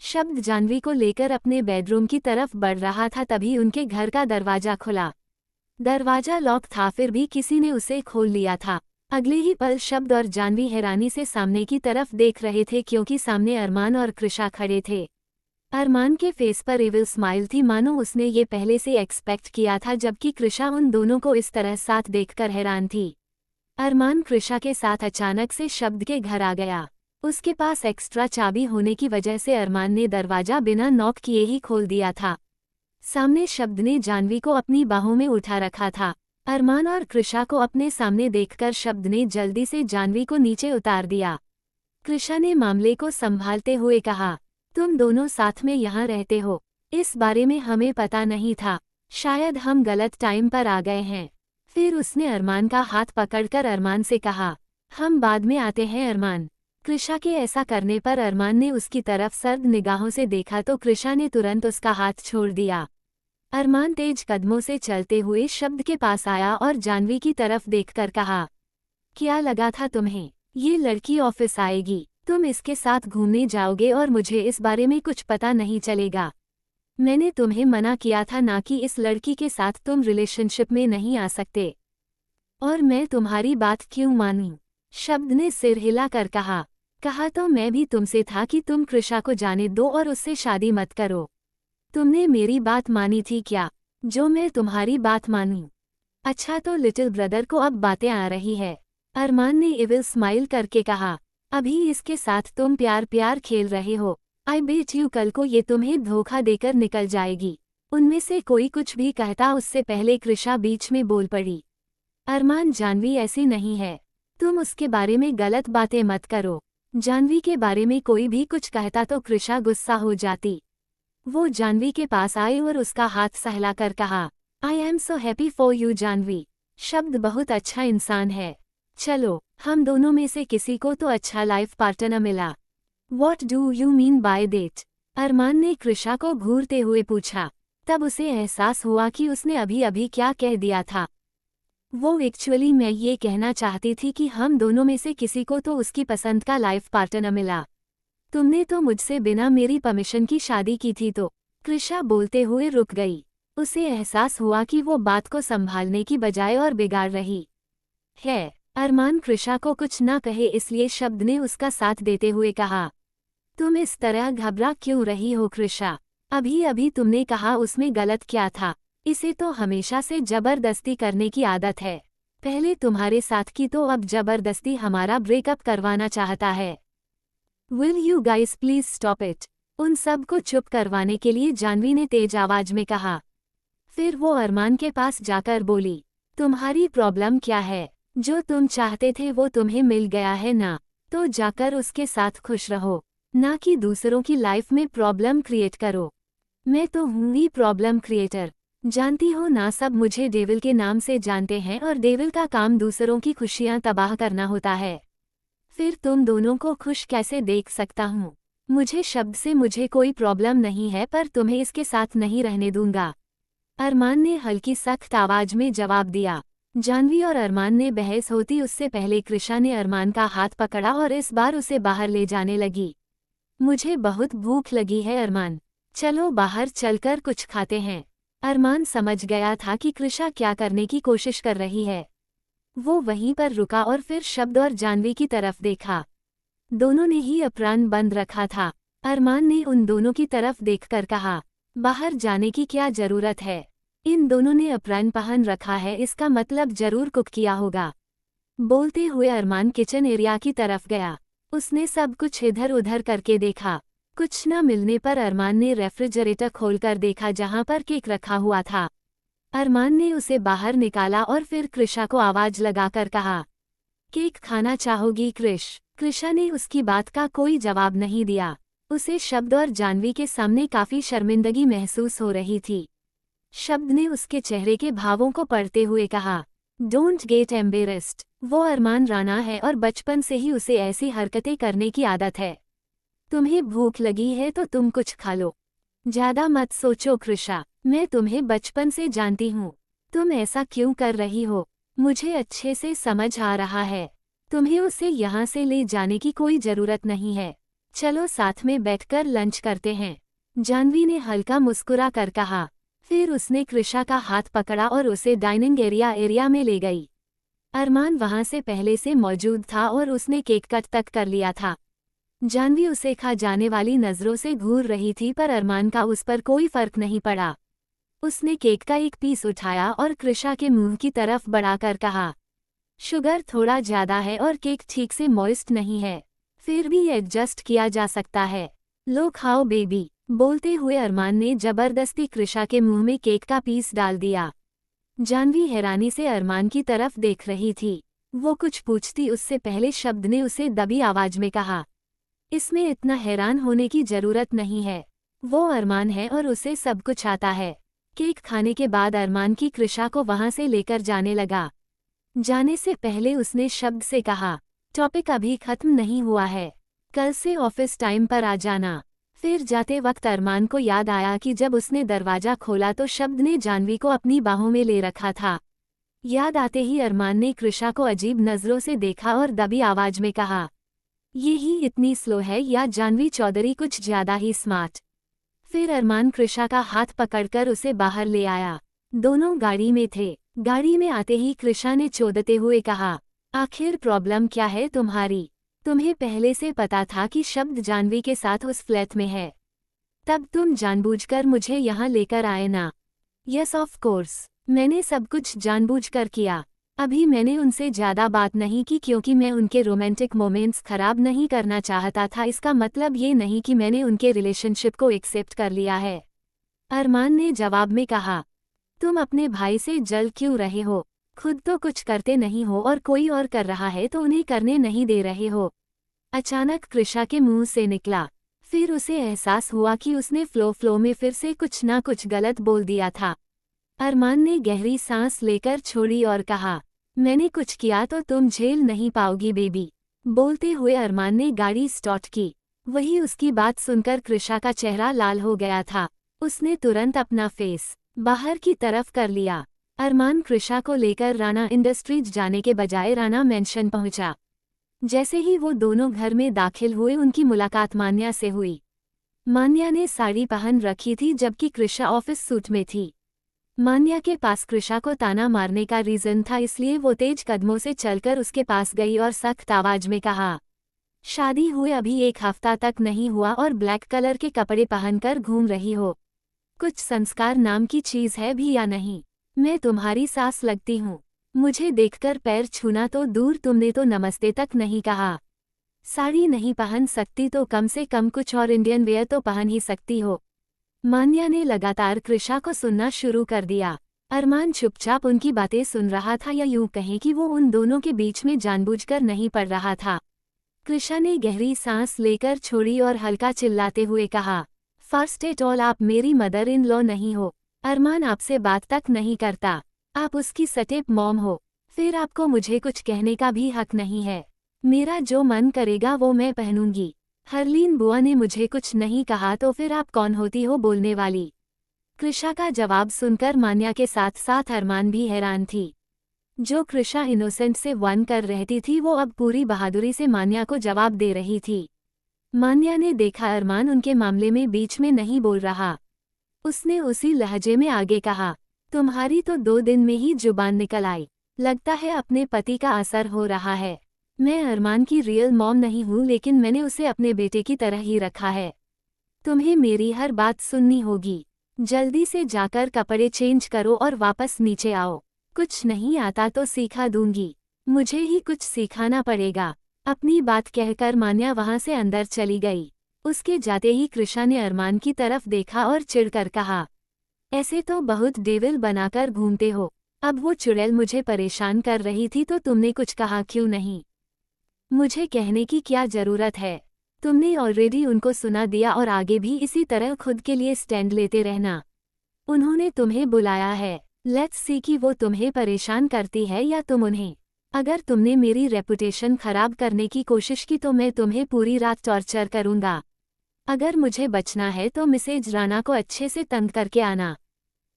शब्द जानवी को लेकर अपने बेडरूम की तरफ बढ़ रहा था, तभी उनके घर का दरवाजा खुला। दरवाजा लॉक था, फिर भी किसी ने उसे खोल लिया था। अगले ही पल शब्द और जानवी हैरानी से सामने की तरफ देख रहे थे, क्योंकि सामने अरमान और कृषा खड़े थे। अरमान के फेस पर इविल स्माइल थी, मानो उसने ये पहले से एक्सपेक्ट किया था, जबकि कृषा उन दोनों को इस तरह साथ देखकर हैरान थी। अरमान कृषा के साथ अचानक से शब्द के घर आ गया। उसके पास एक्स्ट्रा चाबी होने की वजह से अरमान ने दरवाजा बिना नॉक किए ही खोल दिया था। सामने शब्द ने जानवी को अपनी बाहों में उठा रखा था। अरमान और कृषा को अपने सामने देखकर शब्द ने जल्दी से जानवी को नीचे उतार दिया। कृषा ने मामले को संभालते हुए कहा, तुम दोनों साथ में यहाँ रहते हो, इस बारे में हमें पता नहीं था, शायद हम गलत टाइम पर आ गए हैं। फिर उसने अरमान का हाथ पकड़कर अरमान से कहा, हम बाद में आते हैं अरमान। कृषा के ऐसा करने पर अरमान ने उसकी तरफ सर्द निगाहों से देखा तो कृषा ने तुरंत उसका हाथ छोड़ दिया। अरमान तेज कदमों से चलते हुए शब्द के पास आया और जानवी की तरफ देखकर कहा, क्या लगा था तुम्हें, ये लड़की ऑफिस आएगी, तुम इसके साथ घूमने जाओगे और मुझे इस बारे में कुछ पता नहीं चलेगा। मैंने तुम्हें मना किया था ना कि इस लड़की के साथ तुम रिलेशनशिप में नहीं आ सकते। और मैं तुम्हारी बात क्यों मानूं? शब्द ने सिर हिलाकर कहा तो मैं भी तुमसे था कि तुम कृषा को जाने दो और उससे शादी मत करो। तुमने मेरी बात मानी थी क्या, जो मैं तुम्हारी बात मानूं? अच्छा, तो लिटिल ब्रदर को अब बातें आ रही है। अरमान ने इविल स्माइल करके कहा, अभी इसके साथ तुम प्यार खेल रहे हो। आई बेट यू कल को ये तुम्हें धोखा देकर निकल जाएगी। उनमें से कोई कुछ भी कहता उससे पहले कृषा बीच में बोल पड़ी, अरमान जानवी ऐसी नहीं है, तुम उसके बारे में गलत बातें मत करो। जानवी के बारे में कोई भी कुछ कहता तो कृषा गुस्सा हो जाती। वो जानवी के पास आई और उसका हाथ सहलाकर कहा, I am so happy for you Janvi, शब्द बहुत अच्छा इंसान है। चलो, हम दोनों में से किसी को तो अच्छा लाइफ पार्टनर मिला। What do you mean by that? अरमान ने कृषा को घूरते हुए पूछा। तब उसे एहसास हुआ कि उसने अभी अभी क्या कह दिया था। वो एक्चुअली मैं ये कहना चाहती थी कि हम दोनों में से किसी को तो उसकी पसंद का लाइफ पार्टनर मिला। तुमने तो मुझसे बिना मेरी परमिशन की शादी की थी। तो कृषा बोलते हुए रुक गई। उसे एहसास हुआ कि वो बात को संभालने की बजाय और बिगाड़ रही है। अरमान कृषा को कुछ ना कहे, इसलिए शब्द ने उसका साथ देते हुए कहा, तुम इस तरह घबरा क्यों रही हो कृषा? अभी अभी तुमने कहा उसमें गलत क्या था? इसे तो हमेशा से जबरदस्ती करने की आदत है। पहले तुम्हारे साथ की तो अब जबरदस्ती हमारा ब्रेकअप करवाना चाहता है। Will you guys please stop it? उन सब को चुप करवाने के लिए जानवी ने तेज आवाज में कहा। फिर वो अरमान के पास जाकर बोली, तुम्हारी प्रॉब्लम क्या है? जो तुम चाहते थे वो तुम्हें मिल गया है ना, तो जाकर उसके साथ खुश रहो, ना कि दूसरों की लाइफ में प्रॉब्लम क्रिएट करो। मैं तो हूँ ही प्रॉब्लम क्रिएटर। जानती हो ना, सब मुझे डेविल के नाम से जानते हैं और डेविल का काम दूसरों की खुशियाँ तबाह करना होता है। फिर तुम दोनों को खुश कैसे देख सकता हूँ? मुझे शब्द से मुझे कोई प्रॉब्लम नहीं है, पर तुम्हें इसके साथ नहीं रहने दूंगा। अरमान ने हल्की सख्त आवाज में जवाब दिया। जानवी और अरमान ने बहस होती उससे पहले कृषा ने अरमान का हाथ पकड़ा और इस बार उसे बाहर ले जाने लगी। मुझे बहुत भूख लगी है अरमान, चलो बाहर चलकर कुछ खाते हैं। अरमान समझ गया था कि कृषा क्या करने की कोशिश कर रही है। वो वहीं पर रुका और फिर शब्द और जानवी की तरफ देखा। दोनों ने ही अप्राण बंद रखा था। अरमान ने उन दोनों की तरफ देखकर कहा, बाहर जाने की क्या जरूरत है? इन दोनों ने अप्राण पहन रखा है, इसका मतलब जरूर कुक किया होगा। बोलते हुए अरमान किचन एरिया की तरफ गया। उसने सब कुछ इधर उधर करके देखा। कुछ न मिलने पर अरमान ने रेफ्रिजरेटर खोलकर देखा जहां पर केक रखा हुआ था। अरमान ने उसे बाहर निकाला और फिर कृषा को आवाज लगाकर कहा, केक खाना चाहोगी कृष? कृषा ने उसकी बात का कोई जवाब नहीं दिया। उसे शब्द और जानवी के सामने काफी शर्मिंदगी महसूस हो रही थी। शब्द ने उसके चेहरे के भावों को पढ़ते हुए कहा, डोंट गेट एम्बेरेस्ड। वो अरमान राणा है और बचपन से ही उसे ऐसी हरकतें करने की आदत है। तुम्हें भूख लगी है तो तुम कुछ खा लो। ज्यादा मत सोचो कृषा, मैं तुम्हें बचपन से जानती हूँ। तुम ऐसा क्यों कर रही हो? मुझे अच्छे से समझ आ रहा है। तुम्हें उसे यहाँ से ले जाने की कोई जरूरत नहीं है। चलो साथ में बैठकर लंच करते हैं। जानवी ने हल्का मुस्कुरा कर कहा। फिर उसने कृषा का हाथ पकड़ा और उसे डाइनिंग एरिया में ले गई। अरमान वहां से पहले से मौजूद था और उसने केक कट तक कर लिया था। जानवी उसे खा जाने वाली नजरों से घूर रही थी पर अरमान का उस पर कोई फर्क नहीं पड़ा। उसने केक का एक पीस उठाया और कृषा के मुंह की तरफ बढ़ाकर कहा, शुगर थोड़ा ज्यादा है और केक ठीक से मॉइस्ट नहीं है, फिर भी एडजस्ट किया जा सकता है। लो खाओ बेबी। बोलते हुए अरमान ने जबरदस्ती कृषा के मुंह में केक का पीस डाल दिया। जानवी हैरानी से अरमान की तरफ देख रही थी। वो कुछ पूछती उससे पहले शब्द ने उसे दबी आवाज में कहा, इसमें इतना हैरान होने की जरूरत नहीं है। वो अरमान है और उसे सब कुछ आता है। केक खाने के बाद अरमान की कृषा को वहां से लेकर जाने लगा। जाने से पहले उसने शब्द से कहा, टॉपिक अभी खत्म नहीं हुआ है, कल से ऑफिस टाइम पर आ जाना। फिर जाते वक्त अरमान को याद आया कि जब उसने दरवाजा खोला तो शब्द ने जानवी को अपनी बाहों में ले रखा था। याद आते ही अरमान ने कृषा को अजीब नजरों से देखा और दबी आवाज में कहा, ये ही इतनी स्लो है या जानवी चौधरी कुछ ज्यादा ही स्मार्ट? फिर अरमान कृषा का हाथ पकड़कर उसे बाहर ले आया। दोनों गाड़ी में थे। गाड़ी में आते ही कृषा ने चौंकते हुए कहा, आखिर प्रॉब्लम क्या है तुम्हारी? तुम्हें पहले से पता था कि शब्द जानवी के साथ उस फ्लैट में है, तब तुम जानबूझकर मुझे यहाँ लेकर आए ना? यस ऑफ कोर्स, मैंने सब कुछ जानबूझकर किया। अभी मैंने उनसे ज्यादा बात नहीं की क्योंकि मैं उनके रोमांटिक मोमेंट्स खराब नहीं करना चाहता था। इसका मतलब ये नहीं कि मैंने उनके रिलेशनशिप को एक्सेप्ट कर लिया है। अरमान ने जवाब में कहा, तुम अपने भाई से जल क्यों रहे हो? खुद तो कुछ करते नहीं हो और कोई और कर रहा है तो उन्हें करने नहीं दे रहे हो। अचानक कृषा के मुंह से निकला। फिर उसे एहसास हुआ कि उसने फ्लो में फिर से कुछ ना कुछ गलत बोल दिया था। अरमान ने गहरी सांस लेकर छोड़ी और कहा, मैंने कुछ किया तो तुम झेल नहीं पाओगी बेबी। बोलते हुए अरमान ने गाड़ी स्टार्ट की। वही उसकी बात सुनकर कृषा का चेहरा लाल हो गया था। उसने तुरंत अपना फेस बाहर की तरफ कर लिया। अरमान कृषा को लेकर राणा इंडस्ट्रीज जाने के बजाय राणा मेंशन पहुंचा। जैसे ही वो दोनों घर में दाखिल हुए उनकी मुलाकात मान्या से हुई। मान्या ने साड़ी पहन रखी थी जबकि कृषा ऑफिस सूट में थी। मान्या के पास कृषा को ताना मारने का रीजन था, इसलिए वो तेज कदमों से चलकर उसके पास गई और सख्त आवाज में कहा, शादी हुए अभी 1 हफ्ता तक नहीं हुआ और ब्लैक कलर के कपड़े पहनकर घूम रही हो। कुछ संस्कार नाम की चीज है भी या नहीं? मैं तुम्हारी सास लगती हूँ। मुझे देखकर पैर छूना तो दूर, तुमने तो नमस्ते तक नहीं कहा। साड़ी नहीं पहन सकती तो कम से कम कुछ और इंडियन वेयर तो पहन ही सकती हो। मान्या ने लगातार कृषा को सुनना शुरू कर दिया। अरमान चुपचाप उनकी बातें सुन रहा था, या यूं कहें कि वो उन दोनों के बीच में जानबूझकर नहीं पड़ रहा था। कृषा ने गहरी सांस लेकर छोड़ी और हल्का चिल्लाते हुए कहा, फर्स्ट एट ऑल आप मेरी मदर इन लॉ नहीं हो। अरमान आपसे बात तक नहीं करता। आप उसकी सटेप मॉम हो। फिर आपको मुझे कुछ कहने का भी हक नहीं है। मेरा जो मन करेगा वो मैं पहनूंगी। हरलीन बुआ ने मुझे कुछ नहीं कहा तो फिर आप कौन होती हो बोलने वाली? कृषा का जवाब सुनकर मान्या के साथ साथ अरमान भी हैरान थी। जो कृषा इनोसेंट से वन कर रहती थी वो अब पूरी बहादुरी से मान्या को जवाब दे रही थी। मान्या ने देखा अरमान उनके मामले में बीच में नहीं बोल रहा। उसने उसी लहजे में आगे कहा, तुम्हारी तो 2 दिन में ही जुबान निकल आई। लगता है अपने पति का असर हो रहा है। मैं अरमान की रियल मॉम नहीं हूँ, लेकिन मैंने उसे अपने बेटे की तरह ही रखा है। तुम्हें मेरी हर बात सुननी होगी। जल्दी से जाकर कपड़े चेंज करो और वापस नीचे आओ। कुछ नहीं आता तो सिखा दूंगी। मुझे ही कुछ सिखाना पड़ेगा। अपनी बात कहकर मान्या वहां से अंदर चली गई। उसके जाते ही कृषा ने अरमान की तरफ देखा और चिढ़कर कहा, ऐसे तो बहुत डेविल बनाकर घूमते हो। अब वो चुड़ैल मुझे परेशान कर रही थी तो तुमने कुछ कहा क्यों नहीं? मुझे कहने की क्या जरूरत है? तुमने ऑलरेडी उनको सुना दिया और आगे भी इसी तरह खुद के लिए स्टैंड लेते रहना। उन्होंने तुम्हें बुलाया है, लेट्स सी कि वो तुम्हें परेशान करती है या तुम उन्हें। अगर तुमने मेरी रेपुटेशन खराब करने की कोशिश की तो मैं तुम्हें पूरी रात टॉर्चर करूंगा। अगर मुझे बचना है तो मिसेज राणा को अच्छे से तंग करके आना।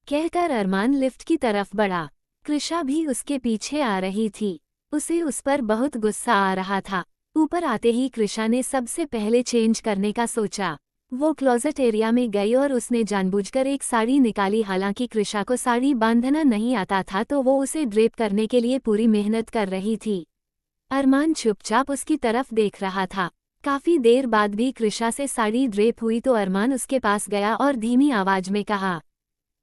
कहकर अरमान लिफ्ट की तरफ बढ़ा। कृषा भी उसके पीछे आ रही थी। उसे उस पर बहुत गुस्सा आ रहा था। ऊपर आते ही कृषा ने सबसे पहले चेंज करने का सोचा। वो क्लोजेट एरिया में गई और उसने जानबूझकर एक साड़ी निकाली। हालांकि कृषा को साड़ी बांधना नहीं आता था तो वो उसे ड्रेप करने के लिए पूरी मेहनत कर रही थी। अरमान चुपचाप उसकी तरफ देख रहा था। काफी देर बाद भी कृषा से साड़ी ड्रेप हुई तो अरमान उसके पास गया और धीमी आवाज में कहा,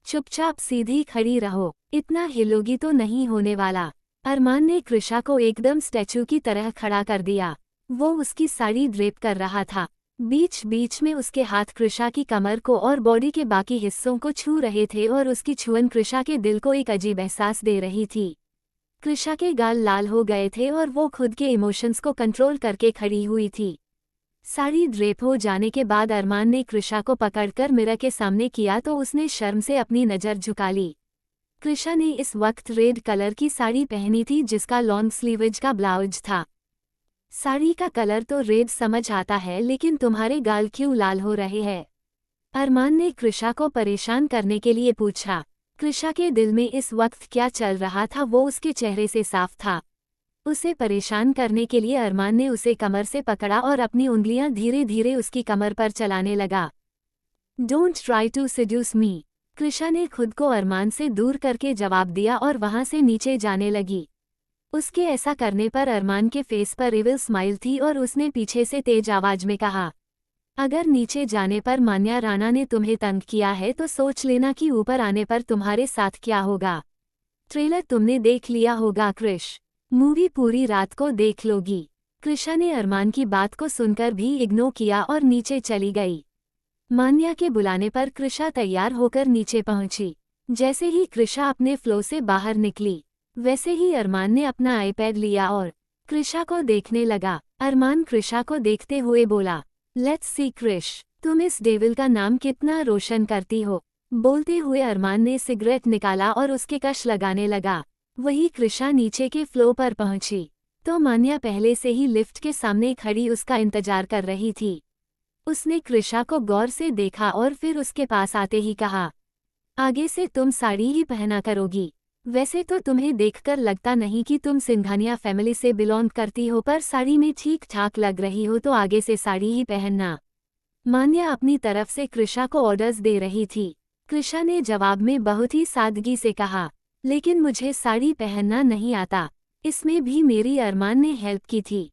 चुपचाप सीधी खड़ी रहो, इतना हिलोगी तो नहीं होने वाला। अरमान ने कृषा को एकदम स्टैचू की तरह खड़ा कर दिया। वो उसकी साड़ी ड्रेप कर रहा था। बीच बीच में उसके हाथ कृषा की कमर को और बॉडी के बाकी हिस्सों को छू रहे थे और उसकी छुअन कृषा के दिल को एक अजीब एहसास दे रही थी। कृषा के गाल लाल हो गए थे और वो खुद के इमोशंस को कंट्रोल करके खड़ी हुई थी। साड़ी ड्रेप हो जाने के बाद अरमान ने कृषा को पकड़कर मिरर के सामने किया तो उसने शर्म से अपनी नज़र झुका ली। कृषा ने इस वक्त रेड कलर की साड़ी पहनी थी जिसका लॉन्ग स्लीवेज का ब्लाउज था। साड़ी का कलर तो रेड समझ आता है लेकिन तुम्हारे गाल क्यों लाल हो रहे हैं? अरमान ने कृषा को परेशान करने के लिए पूछा। कृषा के दिल में इस वक्त क्या चल रहा था वो उसके चेहरे से साफ था। उसे परेशान करने के लिए अरमान ने उसे कमर से पकड़ा और अपनी उंगलियां धीरे धीरे उसकी कमर पर चलाने लगा। डोंट ट्राई टू सेड्यूस मी, कृषा ने खुद को अरमान से दूर करके जवाब दिया और वहां से नीचे जाने लगी। उसके ऐसा करने पर अरमान के फेस पर इविल स्माइल थी और उसने पीछे से तेज आवाज में कहा, अगर नीचे जाने पर मान्या राणा ने तुम्हें तंग किया है तो सोच लेना कि ऊपर आने पर तुम्हारे साथ क्या होगा। ट्रेलर तुमने देख लिया होगा कृष, मूवी पूरी रात को देख लोगी। कृषा ने अरमान की बात को सुनकर भी इग्नोर किया और नीचे चली गई। मान्या के बुलाने पर कृषा तैयार होकर नीचे पहुंची। जैसे ही कृषा अपने फ्लो से बाहर निकली वैसे ही अरमान ने अपना आईपैड लिया और कृषा को देखने लगा। अरमान कृषा को देखते हुए बोला, लेट्स सी कृष, तुम इस डेविल का नाम कितना रोशन करती हो। बोलते हुए अरमान ने सिगरेट निकाला और उसके कश लगाने लगा। वही कृषा नीचे के फ्लो पर पहुंची तो मान्या पहले से ही लिफ्ट के सामने खड़ी उसका इंतजार कर रही थी। उसने कृषा को गौर से देखा और फिर उसके पास आते ही कहा, आगे से तुम साड़ी ही पहना करोगी। वैसे तो तुम्हें देखकर लगता नहीं कि तुम सिंघानिया फैमिली से बिलोंग करती हो, पर साड़ी में ठीक ठाक लग रही हो तो आगे से साड़ी ही पहनना। मान्या अपनी तरफ से कृषा को ऑर्डर्स दे रही थी। कृषा ने जवाब में बहुत ही सादगी से कहा, लेकिन मुझे साड़ी पहनना नहीं आता। इसमें भी मेरी अरमान ने हेल्प की थी।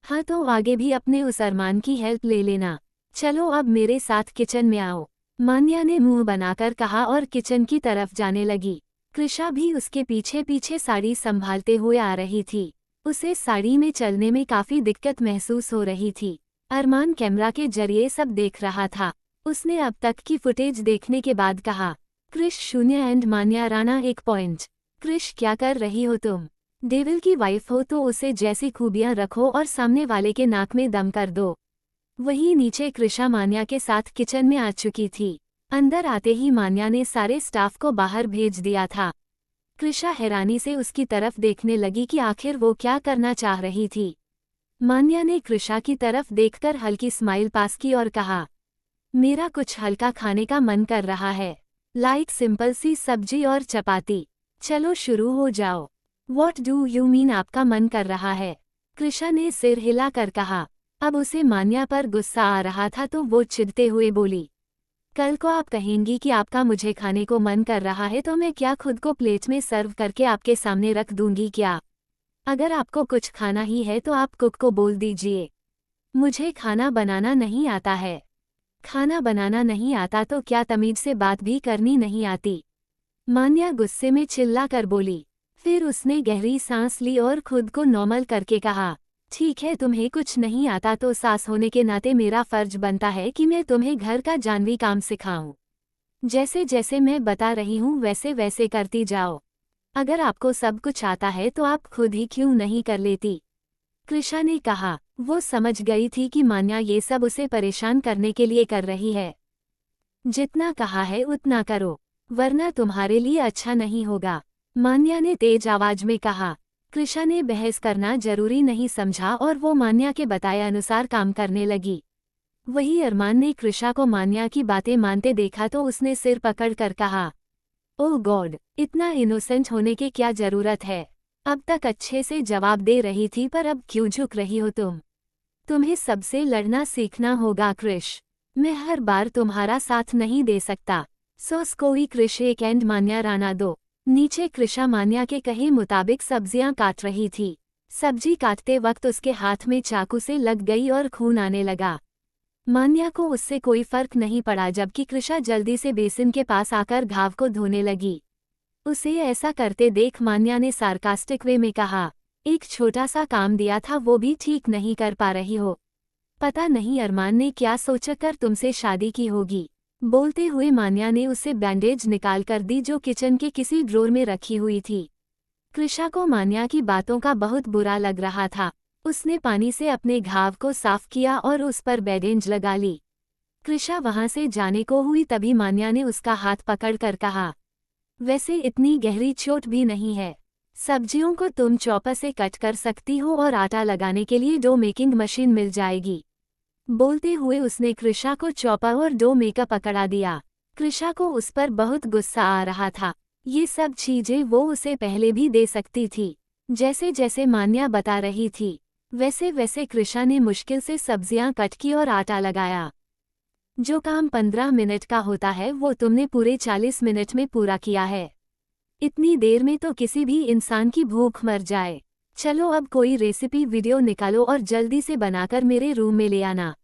हाँ तो आगे भी अपने उस अरमान की हेल्प ले लेना। चलो अब मेरे साथ किचन में आओ, मान्या ने मुंह बनाकर कहा और किचन की तरफ जाने लगी। कृषा भी उसके पीछे पीछे साड़ी संभालते हुए आ रही थी। उसे साड़ी में चलने में काफी दिक्कत महसूस हो रही थी। अरमान कैमरा के जरिए सब देख रहा था। उसने अब तक की फुटेज देखने के बाद कहा, कृष 0 एंड मान्या राणा 1 पॉइंट। कृष क्या कर रही हो तुम? डेविल की वाइफ हो तो उसे जैसी खूबियां रखो और सामने वाले के नाक में दम कर दो। वहीं नीचे कृषा मान्या के साथ किचन में आ चुकी थी। अंदर आते ही मान्या ने सारे स्टाफ को बाहर भेज दिया था। कृषा हैरानी से उसकी तरफ देखने लगी कि आखिर वो क्या करना चाह रही थी। मान्या ने कृषा की तरफ देखकर हल्की स्माइल पास की और कहा, मेरा कुछ हल्का खाने का मन कर रहा है, लाइक सिंपल सी सब्जी और चपाती। चलो शुरू हो जाओ। व्हाट डू यू मीन आपका मन कर रहा है? कृषा ने सिर हिलाकर कहा। अब उसे मान्या पर गुस्सा आ रहा था तो वो चिढ़ते हुए बोली, कल को आप कहेंगी कि आपका मुझे खाने को मन कर रहा है तो मैं क्या खुद को प्लेट में सर्व करके आपके सामने रख दूंगी क्या? अगर आपको कुछ खाना ही है तो आप कुक को बोल दीजिए। मुझे खाना बनाना नहीं आता है। खाना बनाना नहीं आता तो क्या तमीज से बात भी करनी नहीं आती? मान्या गुस्से में चिल्ला कर बोली। फिर उसने गहरी सांस ली और खुद को नॉर्मल करके कहा, ठीक है, तुम्हें कुछ नहीं आता तो सास होने के नाते मेरा फर्ज बनता है कि मैं तुम्हें घर का जानवी काम सिखाऊं। जैसे जैसे मैं बता रही हूँ वैसे वैसे करती जाओ। अगर आपको सब कुछ आता है तो आप खुद ही क्यों नहीं कर लेती? कृषा ने कहा। वो समझ गई थी कि मान्या ये सब उसे परेशान करने के लिए कर रही है। जितना कहा है उतना करो, वरना तुम्हारे लिए अच्छा नहीं होगा, मान्या ने तेज आवाज में कहा। कृषा ने बहस करना जरूरी नहीं समझा और वो मान्या के बताए अनुसार काम करने लगी। वही अरमान ने कृषा को मान्या की बातें मानते देखा तो उसने सिर पकड़ कर कहा, ओह गॉड, इतना इनोसेंट होने की क्या जरूरत है? अब तक अच्छे से जवाब दे रही थी पर अब क्यों झुक रही हो तुम? तुम्हें सबसे लड़ना सीखना होगा कृष। मैं हर बार तुम्हारा साथ नहीं दे सकता। सोस कोई कृष एक एंड मान्या राना दो। नीचे कृषा मान्या के कहे मुताबिक सब्जियां काट रही थी। सब्जी काटते वक्त उसके हाथ में चाकू से लग गई और खून आने लगा। मान्या को उससे कोई फर्क नहीं पड़ा जबकि कृषा जल्दी से बेसिन के पास आकर घाव को धोने लगी। उसे ऐसा करते देख मान्या ने सार्कास्टिक वे में कहा, एक छोटा सा काम दिया था वो भी ठीक नहीं कर पा रही हो। पता नहीं अरमान ने क्या सोचकर तुमसे शादी की होगी। बोलते हुए मान्या ने उसे बैंडेज निकाल कर दी जो किचन के किसी ड्रोर में रखी हुई थी। कृषा को मान्या की बातों का बहुत बुरा लग रहा था। उसने पानी से अपने घाव को साफ किया और उस पर बैंडेज लगा ली। कृषा वहां से जाने को हुई तभी मान्या ने उसका हाथ पकड़कर कहा, वैसे इतनी गहरी चोट भी नहीं है। सब्जियों को तुम चॉपर से कट कर सकती हो और आटा लगाने के लिए डो मेकिंग मशीन मिल जाएगी। बोलते हुए उसने कृषा को चॉपर और डो मेकर पकड़ा दिया। कृषा को उस पर बहुत गुस्सा आ रहा था। ये सब चीजें वो उसे पहले भी दे सकती थी। जैसे जैसे मान्या बता रही थी वैसे वैसे कृषा ने मुश्किल से सब्जियां कट की और आटा लगाया। जो काम 15 मिनट का होता है वो तुमने पूरे 40 मिनट में पूरा किया है। इतनी देर में तो किसी भी इंसान की भूख मर जाए। चलो अब कोई रेसिपी वीडियो निकालो और जल्दी से बनाकर मेरे रूम में ले आना।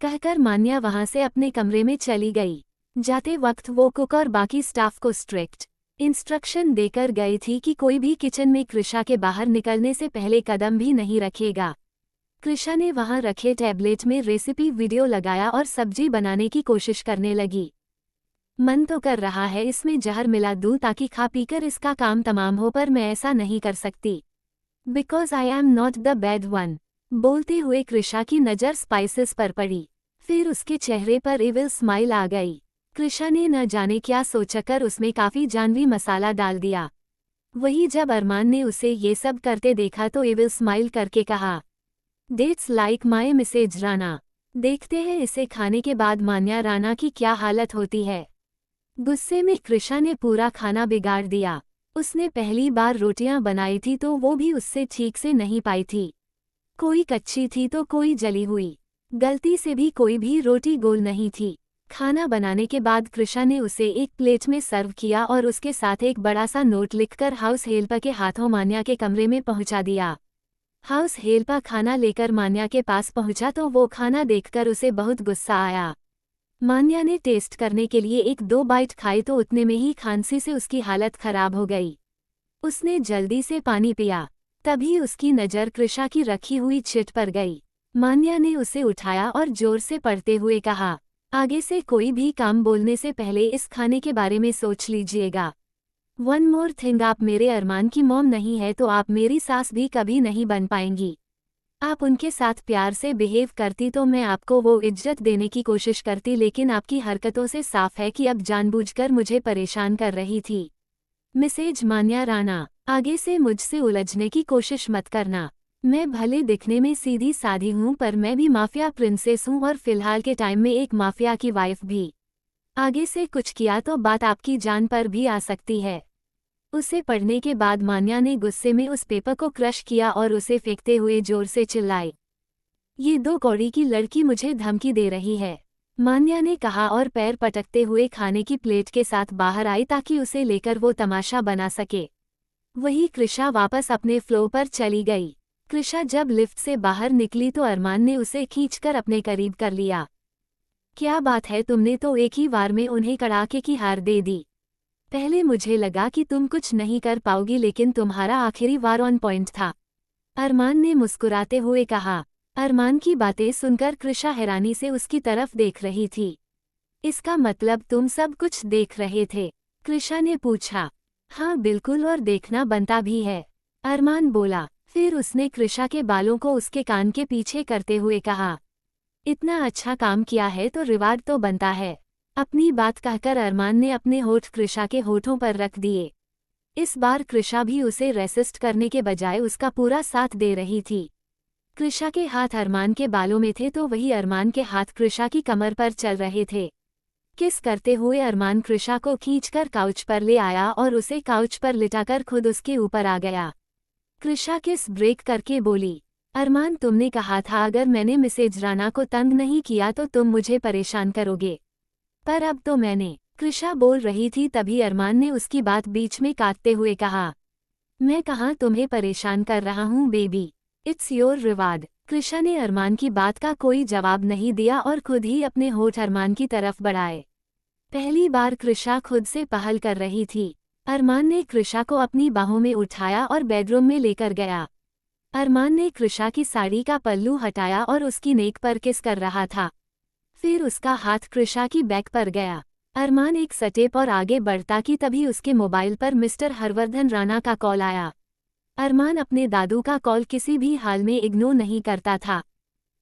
कहकर मान्या वहां से अपने कमरे में चली गई। जाते वक्त वो कुक और बाकी स्टाफ को स्ट्रिक्ट इंस्ट्रक्शन देकर गई थी कि कोई भी किचन में कृषा के बाहर निकलने से पहले कदम भी नहीं रखेगा। कृषा ने वहां रखे टैबलेट में रेसिपी वीडियो लगाया और सब्जी बनाने की कोशिश करने लगी। मन तो कर रहा है इसमें जहर मिला दूं ताकि खा पीकर इसका काम तमाम हो, पर मैं ऐसा नहीं कर सकती। Because I am not the bad one. बोलते हुए कृषा की नज़र स्पाइसेस पर पड़ी। फिर उसके चेहरे पर इविल स्माइल आ गई। कृषा ने न जाने क्या सोचकर उसमें काफ़ी जानवी मसाला डाल दिया। वही जब अरमान ने उसे ये सब करते देखा तो इविल स्माइल करके कहा, that's like my Mrs Rana. देखते हैं इसे खाने के बाद मान्या राना की क्या हालत होती है। गुस्से में कृषा ने पूरा खाना बिगाड़ दिया। उसने पहली बार रोटियां बनाई थी तो वो भी उससे ठीक से नहीं पाई थी। कोई कच्ची थी तो कोई जली हुई। गलती से भी कोई भी रोटी गोल नहीं थी। खाना बनाने के बाद कृषा ने उसे एक प्लेट में सर्व किया और उसके साथ एक बड़ा सा नोट लिखकर हाउस हेल्पर के हाथों मान्या के कमरे में पहुंचा दिया। हाउस हेल्पर खाना लेकर मान्या के पास पहुंचा तो वो खाना देखकर उसे बहुत गुस्सा आया। मान्या ने टेस्ट करने के लिए 1-2 बाइट खाई तो उतने में ही खांसी से उसकी हालत खराब हो गई। उसने जल्दी से पानी पिया। तभी उसकी नज़र कृषा की रखी हुई चिट पर गई। मान्या ने उसे उठाया और जोर से पढ़ते हुए कहा, आगे से कोई भी काम बोलने से पहले इस खाने के बारे में सोच लीजिएगा। वन मोर थिंग, आप मेरे अरमान की मॉम नहीं है तो आप मेरी सास भी कभी नहीं बन पाएंगी। आप उनके साथ प्यार से बिहेव करती तो मैं आपको वो इज्जत देने की कोशिश करती, लेकिन आपकी हरकतों से साफ है कि अब जानबूझकर मुझे परेशान कर रही थी। मिसेज मान्या राना, आगे से मुझसे उलझने की कोशिश मत करना। मैं भले दिखने में सीधी साधी हूँ पर मैं भी माफिया प्रिंसेस हूँ और फिलहाल के टाइम में एक माफिया की वाइफ भी। आगे से कुछ किया तो बात आपकी जान पर भी आ सकती है। उसे पढ़ने के बाद मान्या ने गुस्से में उस पेपर को क्रश किया और उसे फेंकते हुए जोर से चिल्लाई, ये 2 कौड़ी की लड़की मुझे धमकी दे रही है, मान्या ने कहा और पैर पटकते हुए खाने की प्लेट के साथ बाहर आई ताकि उसे लेकर वो तमाशा बना सके। वही कृषा वापस अपने फ्लो पर चली गई। कृषा जब लिफ्ट से बाहर निकली तो अरमान ने उसे खींचकर अपने करीब कर लिया। क्या बात है, तुमने तो एक ही वार में उन्हें कड़ाके की हार दे दी। पहले मुझे लगा कि तुम कुछ नहीं कर पाओगी लेकिन तुम्हारा आखिरी वार ऑन पॉइंट था। अरमान ने मुस्कुराते हुए कहा। अरमान की बातें सुनकर कृषा हैरानी से उसकी तरफ देख रही थी। इसका मतलब तुम सब कुछ देख रहे थे? कृषा ने पूछा। हाँ बिल्कुल, और देखना बनता भी है, अरमान बोला। फिर उसने कृषा के बालों को उसके कान के पीछे करते हुए कहा, इतना अच्छा काम किया है तो रिवार्ड तो बनता है। अपनी बात कहकर अरमान ने अपने होठ कृषा के होठों पर रख दिए। इस बार कृषा भी उसे रेसिस्ट करने के बजाय उसका पूरा साथ दे रही थी। कृषा के हाथ अरमान के बालों में थे तो वही अरमान के हाथ कृषा की कमर पर चल रहे थे। किस करते हुए अरमान कृषा को खींचकर काउच पर ले आया और उसे काउच पर लिटाकर खुद उसके ऊपर आ गया। कृषा किस ब्रेक करके बोली, अरमान तुमने कहा था अगर मैंने मिसेज राणा को तंग नहीं किया तो तुम मुझे परेशान करोगे, पर अब तो मैंने। कृषा बोल रही थी तभी अरमान ने उसकी बात बीच में काटते हुए कहा, मैं कहाँ तुम्हें परेशान कर रहा हूँ baby, it's your reward. Krisha ने अरमान की बात का कोई जवाब नहीं दिया और खुद ही अपने होठ अरमान की तरफ बढ़ाए। पहली बार कृषा खुद से पहल कर रही थी। अरमान ने कृषा को अपनी बाहों में उठाया और बेडरूम में लेकर गया। अरमान ने कृषा की साड़ी का पल्लू हटाया और उसकी नेक पर किस कर रहा था। फिर उसका हाथ कृषा की बैक पर गया। अरमान एक स्टेप और आगे बढ़ता कि तभी उसके मोबाइल पर मिस्टर हर्षवर्धन राणा का कॉल आया। अरमान अपने दादू का कॉल किसी भी हाल में इग्नोर नहीं करता था।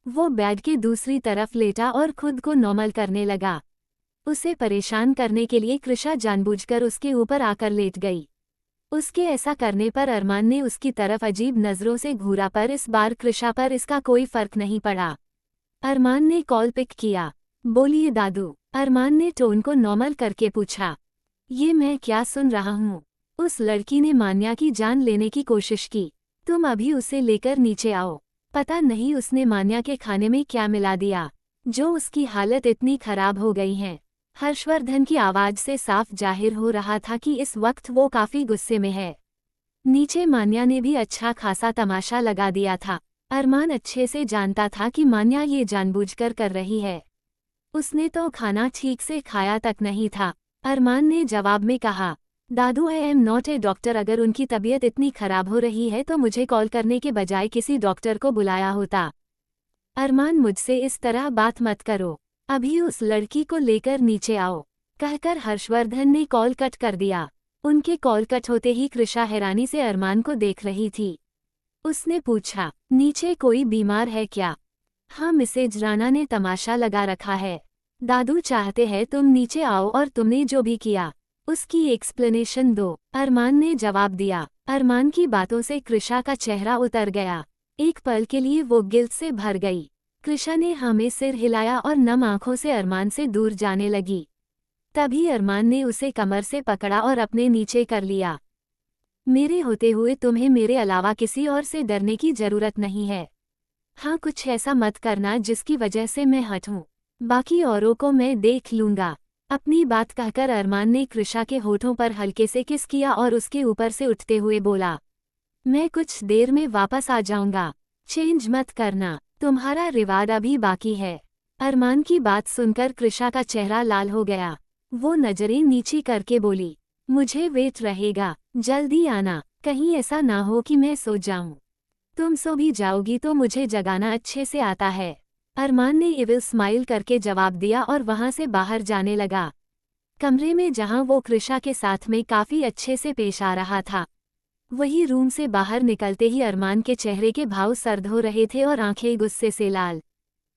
वो बेड के दूसरी तरफ लेटा और खुद को नॉर्मल करने लगा। उसे परेशान करने के लिए कृषा जानबूझकर उसके ऊपर आकर लेट गई। उसके ऐसा करने पर अरमान ने उसकी तरफ अजीब नज़रों से घूरा, पर इस बार कृषा पर इसका कोई फर्क नहीं पड़ा। अरमान ने कॉल पिक किया। बोलिए दादू, अरमान ने टोन को नॉर्मल करके पूछा। ये मैं क्या सुन रहा हूँ? उस लड़की ने मान्या की जान लेने की कोशिश की। तुम अभी उसे लेकर नीचे आओ। पता नहीं उसने मान्या के खाने में क्या मिला दिया, जो उसकी हालत इतनी खराब हो गई है। हर्षवर्धन की आवाज़ से साफ जाहिर हो रहा था कि इस वक्त वो काफ़ी गुस्से में है। नीचे मान्या ने भी अच्छा खासा तमाशा लगा दिया था। अरमान अच्छे से जानता था कि मान्या ये जानबूझकर कर रही है। उसने तो खाना ठीक से खाया तक नहीं था। अरमान ने जवाब में कहा, दादू I am not a doctor, अगर उनकी तबीयत इतनी खराब हो रही है तो मुझे कॉल करने के बजाय किसी डॉक्टर को बुलाया होता। अरमान मुझसे इस तरह बात मत करो, अभी उस लड़की को लेकर नीचे आओ, कहकर हर्षवर्धन ने कॉल कट कर दिया। उनके कॉल कट होते ही कृषा हैरानी से अरमान को देख रही थी। उसने पूछा, नीचे कोई बीमार है क्या? हाँ मिसेज राणा ने तमाशा लगा रखा है। दादू चाहते हैं तुम नीचे आओ और तुमने जो भी किया उसकी एक्सप्लेनेशन दो, अरमान ने जवाब दिया। अरमान की बातों से कृषा का चेहरा उतर गया। एक पल के लिए वो गिल्ट से भर गई। कृषा ने हमें सिर हिलाया और नम आंखों से अरमान से दूर जाने लगी। तभी अरमान ने उसे कमर से पकड़ा और अपने नीचे कर लिया। मेरे होते हुए तुम्हें मेरे अलावा किसी और से डरने की जरूरत नहीं है। हाँ कुछ ऐसा मत करना जिसकी वजह से मैं हटूं, बाकी औरों को मैं देख लूंगा। अपनी बात कहकर अरमान ने कृषा के होठों पर हल्के से किस किया और उसके ऊपर से उठते हुए बोला, मैं कुछ देर में वापस आ जाऊंगा, चेंज मत करना, तुम्हारा रिवार्ड अभी बाकी है। अरमान की बात सुनकर कृषा का चेहरा लाल हो गया। वो नजरें नीची करके बोली, मुझे वेट रहेगा, जल्दी आना, कहीं ऐसा ना हो कि मैं सो जाऊं। तुम सो भी जाओगी तो मुझे जगाना अच्छे से आता है। अरमान ने इविल स्माइल करके जवाब दिया और वहां से बाहर जाने लगा। कमरे में जहां वो कृषा के साथ में काफी अच्छे से पेश आ रहा था, वही रूम से बाहर निकलते ही अरमान के चेहरे के भाव सर्द हो रहे थे और आंखें गुस्से से लाल।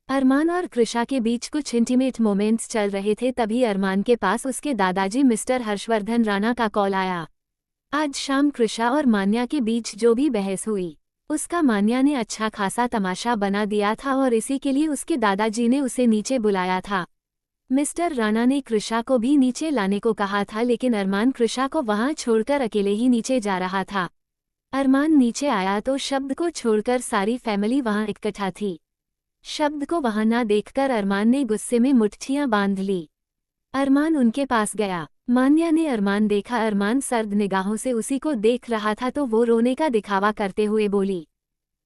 अरमान और कृषा के बीच कुछ इंटीमेट मोमेंट्स चल रहे थे तभी अरमान के पास उसके दादाजी मिस्टर हर्षवर्धन राणा का कॉल आया। आज शाम कृषा और मान्या के बीच जो भी बहस हुई उसका मान्या ने अच्छा खासा तमाशा बना दिया था और इसी के लिए उसके दादाजी ने उसे नीचे बुलाया था। मिस्टर राणा ने कृषा को भी नीचे लाने को कहा था, लेकिन अरमान कृषा को वहां छोड़कर अकेले ही नीचे जा रहा था। अरमान नीचे आया तो शब्द को छोड़कर सारी फैमिली वहां इकट्ठा थी। शब्द को वहां ना देखकर अरमान ने गुस्से में मुट्ठियां बांध ली। अरमान उनके पास गया। मान्या ने अरमान देखा। अरमान सर्द निगाहों से उसी को देख रहा था तो वो रोने का दिखावा करते हुए बोली,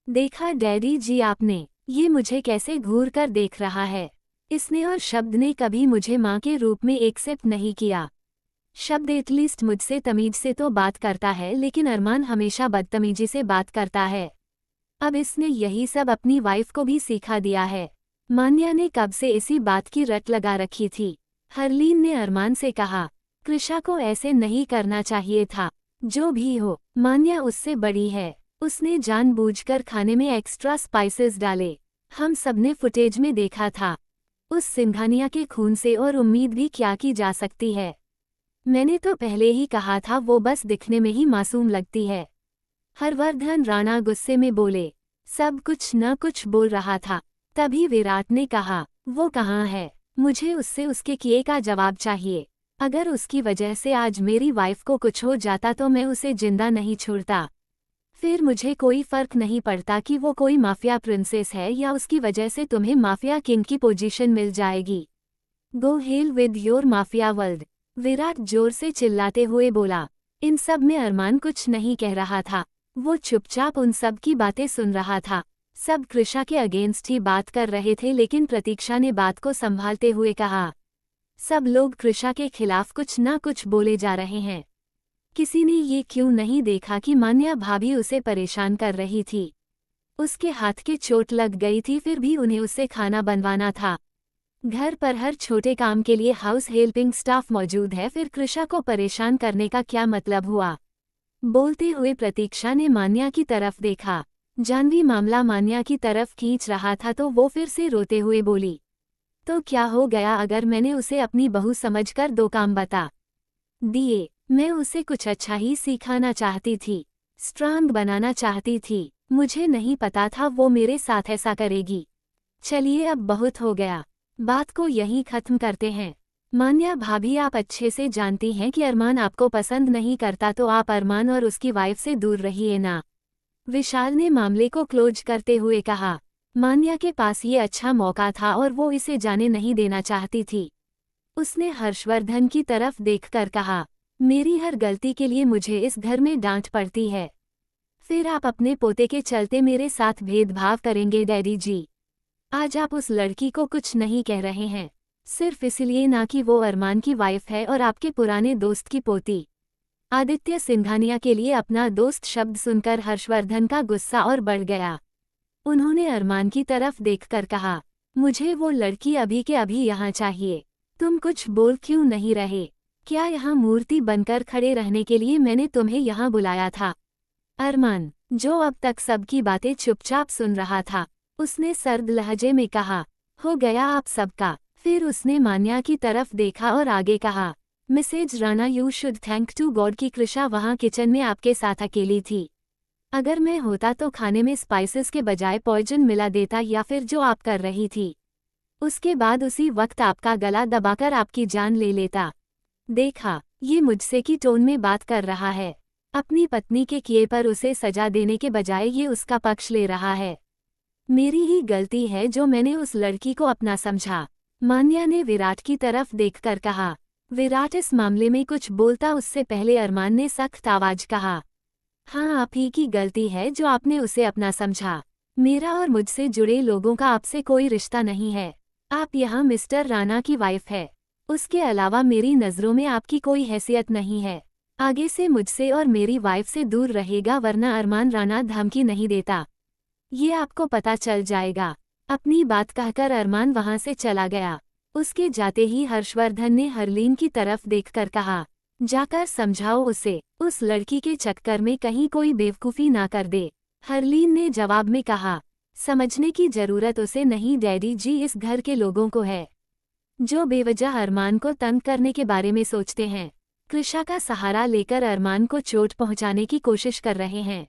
देखा डैडी जी आपने, ये मुझे कैसे घूर कर देख रहा है। इसने और शब्द ने कभी मुझे माँ के रूप में एक्सेप्ट नहीं किया। शब्द एटलीस्ट मुझसे तमीज से तो बात करता है, लेकिन अरमान हमेशा बदतमीजी से बात करता है। अब इसने यही सब अपनी वाइफ को भी सिखा दिया है। मान्या ने कब से इसी बात की रट लगा रखी थी। हरलीन ने अरमान से कहा, कृषा को ऐसे नहीं करना चाहिए था। जो भी हो, मान्या उससे बड़ी है। उसने जानबूझकर खाने में एक्स्ट्रा स्पाइसेस डाले। हम सबने फुटेज में देखा था। उस सिंघानिया के खून से और उम्मीद भी क्या की जा सकती है। मैंने तो पहले ही कहा था वो बस दिखने में ही मासूम लगती है। हर्षवर्धन राणा गुस्से में बोले। सब कुछ न कुछ बोल रहा था। तभी विराट ने कहा, वो कहाँ है? मुझे उससे उसके किए का जवाब चाहिए। अगर उसकी वजह से आज मेरी वाइफ को कुछ हो जाता तो मैं उसे जिंदा नहीं छोड़ता। फिर मुझे कोई फर्क नहीं पड़ता कि वो कोई माफिया प्रिंसेस है या उसकी वजह से तुम्हें माफिया किंग की पोजीशन मिल जाएगी। Go hell with your mafia world, Virat जोर से चिल्लाते हुए बोला। इन सब में अरमान कुछ नहीं कह रहा था। वो चुपचाप उन सब की बातें सुन रहा था। सब कृषा के अगेंस्ट ही बात कर रहे थे, लेकिन प्रतीक्षा ने बात को संभालते हुए कहा, सब लोग कृषा के खिलाफ कुछ ना कुछ बोले जा रहे हैं। किसी ने ये क्यों नहीं देखा कि मान्या भाभी उसे परेशान कर रही थी। उसके हाथ के चोट लग गई थी, फिर भी उन्हें उससे खाना बनवाना था। घर पर हर छोटे काम के लिए हाउस हेल्पिंग स्टाफ मौजूद है, फिर कृषा को परेशान करने का क्या मतलब हुआ? बोलते हुए प्रतीक्षा ने मान्या की तरफ देखा। जानवी मामला मान्या की तरफ खींच रहा था तो वो फिर से रोते हुए बोली, तो क्या हो गया अगर मैंने उसे अपनी बहू समझकर 2 काम बता दिए? मैं उसे कुछ अच्छा ही सिखाना चाहती थी, स्ट्रांग बनाना चाहती थी। मुझे नहीं पता था वो मेरे साथ ऐसा करेगी। चलिए अब बहुत हो गया, बात को यहीं खत्म करते हैं। मान्या भाभी, आप अच्छे से जानती हैं कि अरमान आपको पसंद नहीं करता, तो आप अरमान और उसकी वाइफ से दूर रहिए ना। विशाल ने मामले को क्लोज करते हुए कहा। मान्या के पास ये अच्छा मौका था और वो इसे जाने नहीं देना चाहती थी। उसने हर्षवर्धन की तरफ देखकर कहा, मेरी हर गलती के लिए मुझे इस घर में डांट पड़ती है। फिर आप अपने पोते के चलते मेरे साथ भेदभाव करेंगे डैडी जी? आज आप उस लड़की को कुछ नहीं कह रहे हैं, सिर्फ इसलिए ना कि वो अरमान की वाइफ है और आपके पुराने दोस्त की पोती। आदित्य सिंघानिया के लिए अपना दोस्त शब्द सुनकर हर्षवर्धन का गुस्सा और बढ़ गया। उन्होंने अरमान की तरफ देखकर कहा, मुझे वो लड़की अभी के अभी यहाँ चाहिए। तुम कुछ बोल क्यों नहीं रहे? क्या यहाँ मूर्ति बनकर खड़े रहने के लिए मैंने तुम्हें यहाँ बुलाया था? अरमान, जो अब तक सबकी बातें चुपचाप सुन रहा था, उसने सर्द लहजे में कहा, हो गया आप सबका। फिर उसने मान्या की तरफ देखा और आगे कहा, Mrs Rana, you should thank to God कि कृषा वहाँ किचन में आपके साथ अकेली थी। अगर मैं होता तो खाने में स्पाइसेस के बजाय पॉइजन मिला देता, या फिर जो आप कर रही थी। उसके बाद उसी वक्त आपका गला दबाकर आपकी जान ले लेता। देखा, ये मुझसे की टोन में बात कर रहा है। अपनी पत्नी के किए पर उसे सजा देने के बजाय ये उसका पक्ष ले रहा है। मेरी ही गलती है जो मैंने उस लड़की को अपना समझा। मान्या ने विराट की तरफ देखकर कहा। विराट इस मामले में कुछ बोलता उससे पहले अरमान ने सख्त आवाज कहा, हाँ, आप ही की गलती है जो आपने उसे अपना समझा। मेरा और मुझसे जुड़े लोगों का आपसे कोई रिश्ता नहीं है। आप यहाँ मिस्टर राणा की वाइफ है। उसके अलावा मेरी नज़रों में आपकी कोई हैसियत नहीं है। आगे से मुझसे और मेरी वाइफ से दूर रहेगा, वरना अरमान राणा धमकी नहीं देता। ये आपको पता चल जाएगा। अपनी बात कहकर अरमान वहां से चला गया। उसके जाते ही हर्षवर्धन ने हरलीन की तरफ देखकर कहा, जाकर समझाओ उसे, उस लड़की के चक्कर में कहीं कोई बेवकूफ़ी ना कर दे। हरलीन ने जवाब में कहा, समझने की जरूरत उसे नहीं डैडी जी, इस घर के लोगों को है, जो बेवजह अरमान को तंग करने के बारे में सोचते हैं। कृषा का सहारा लेकर अरमान को चोट पहुंचाने की कोशिश कर रहे हैं,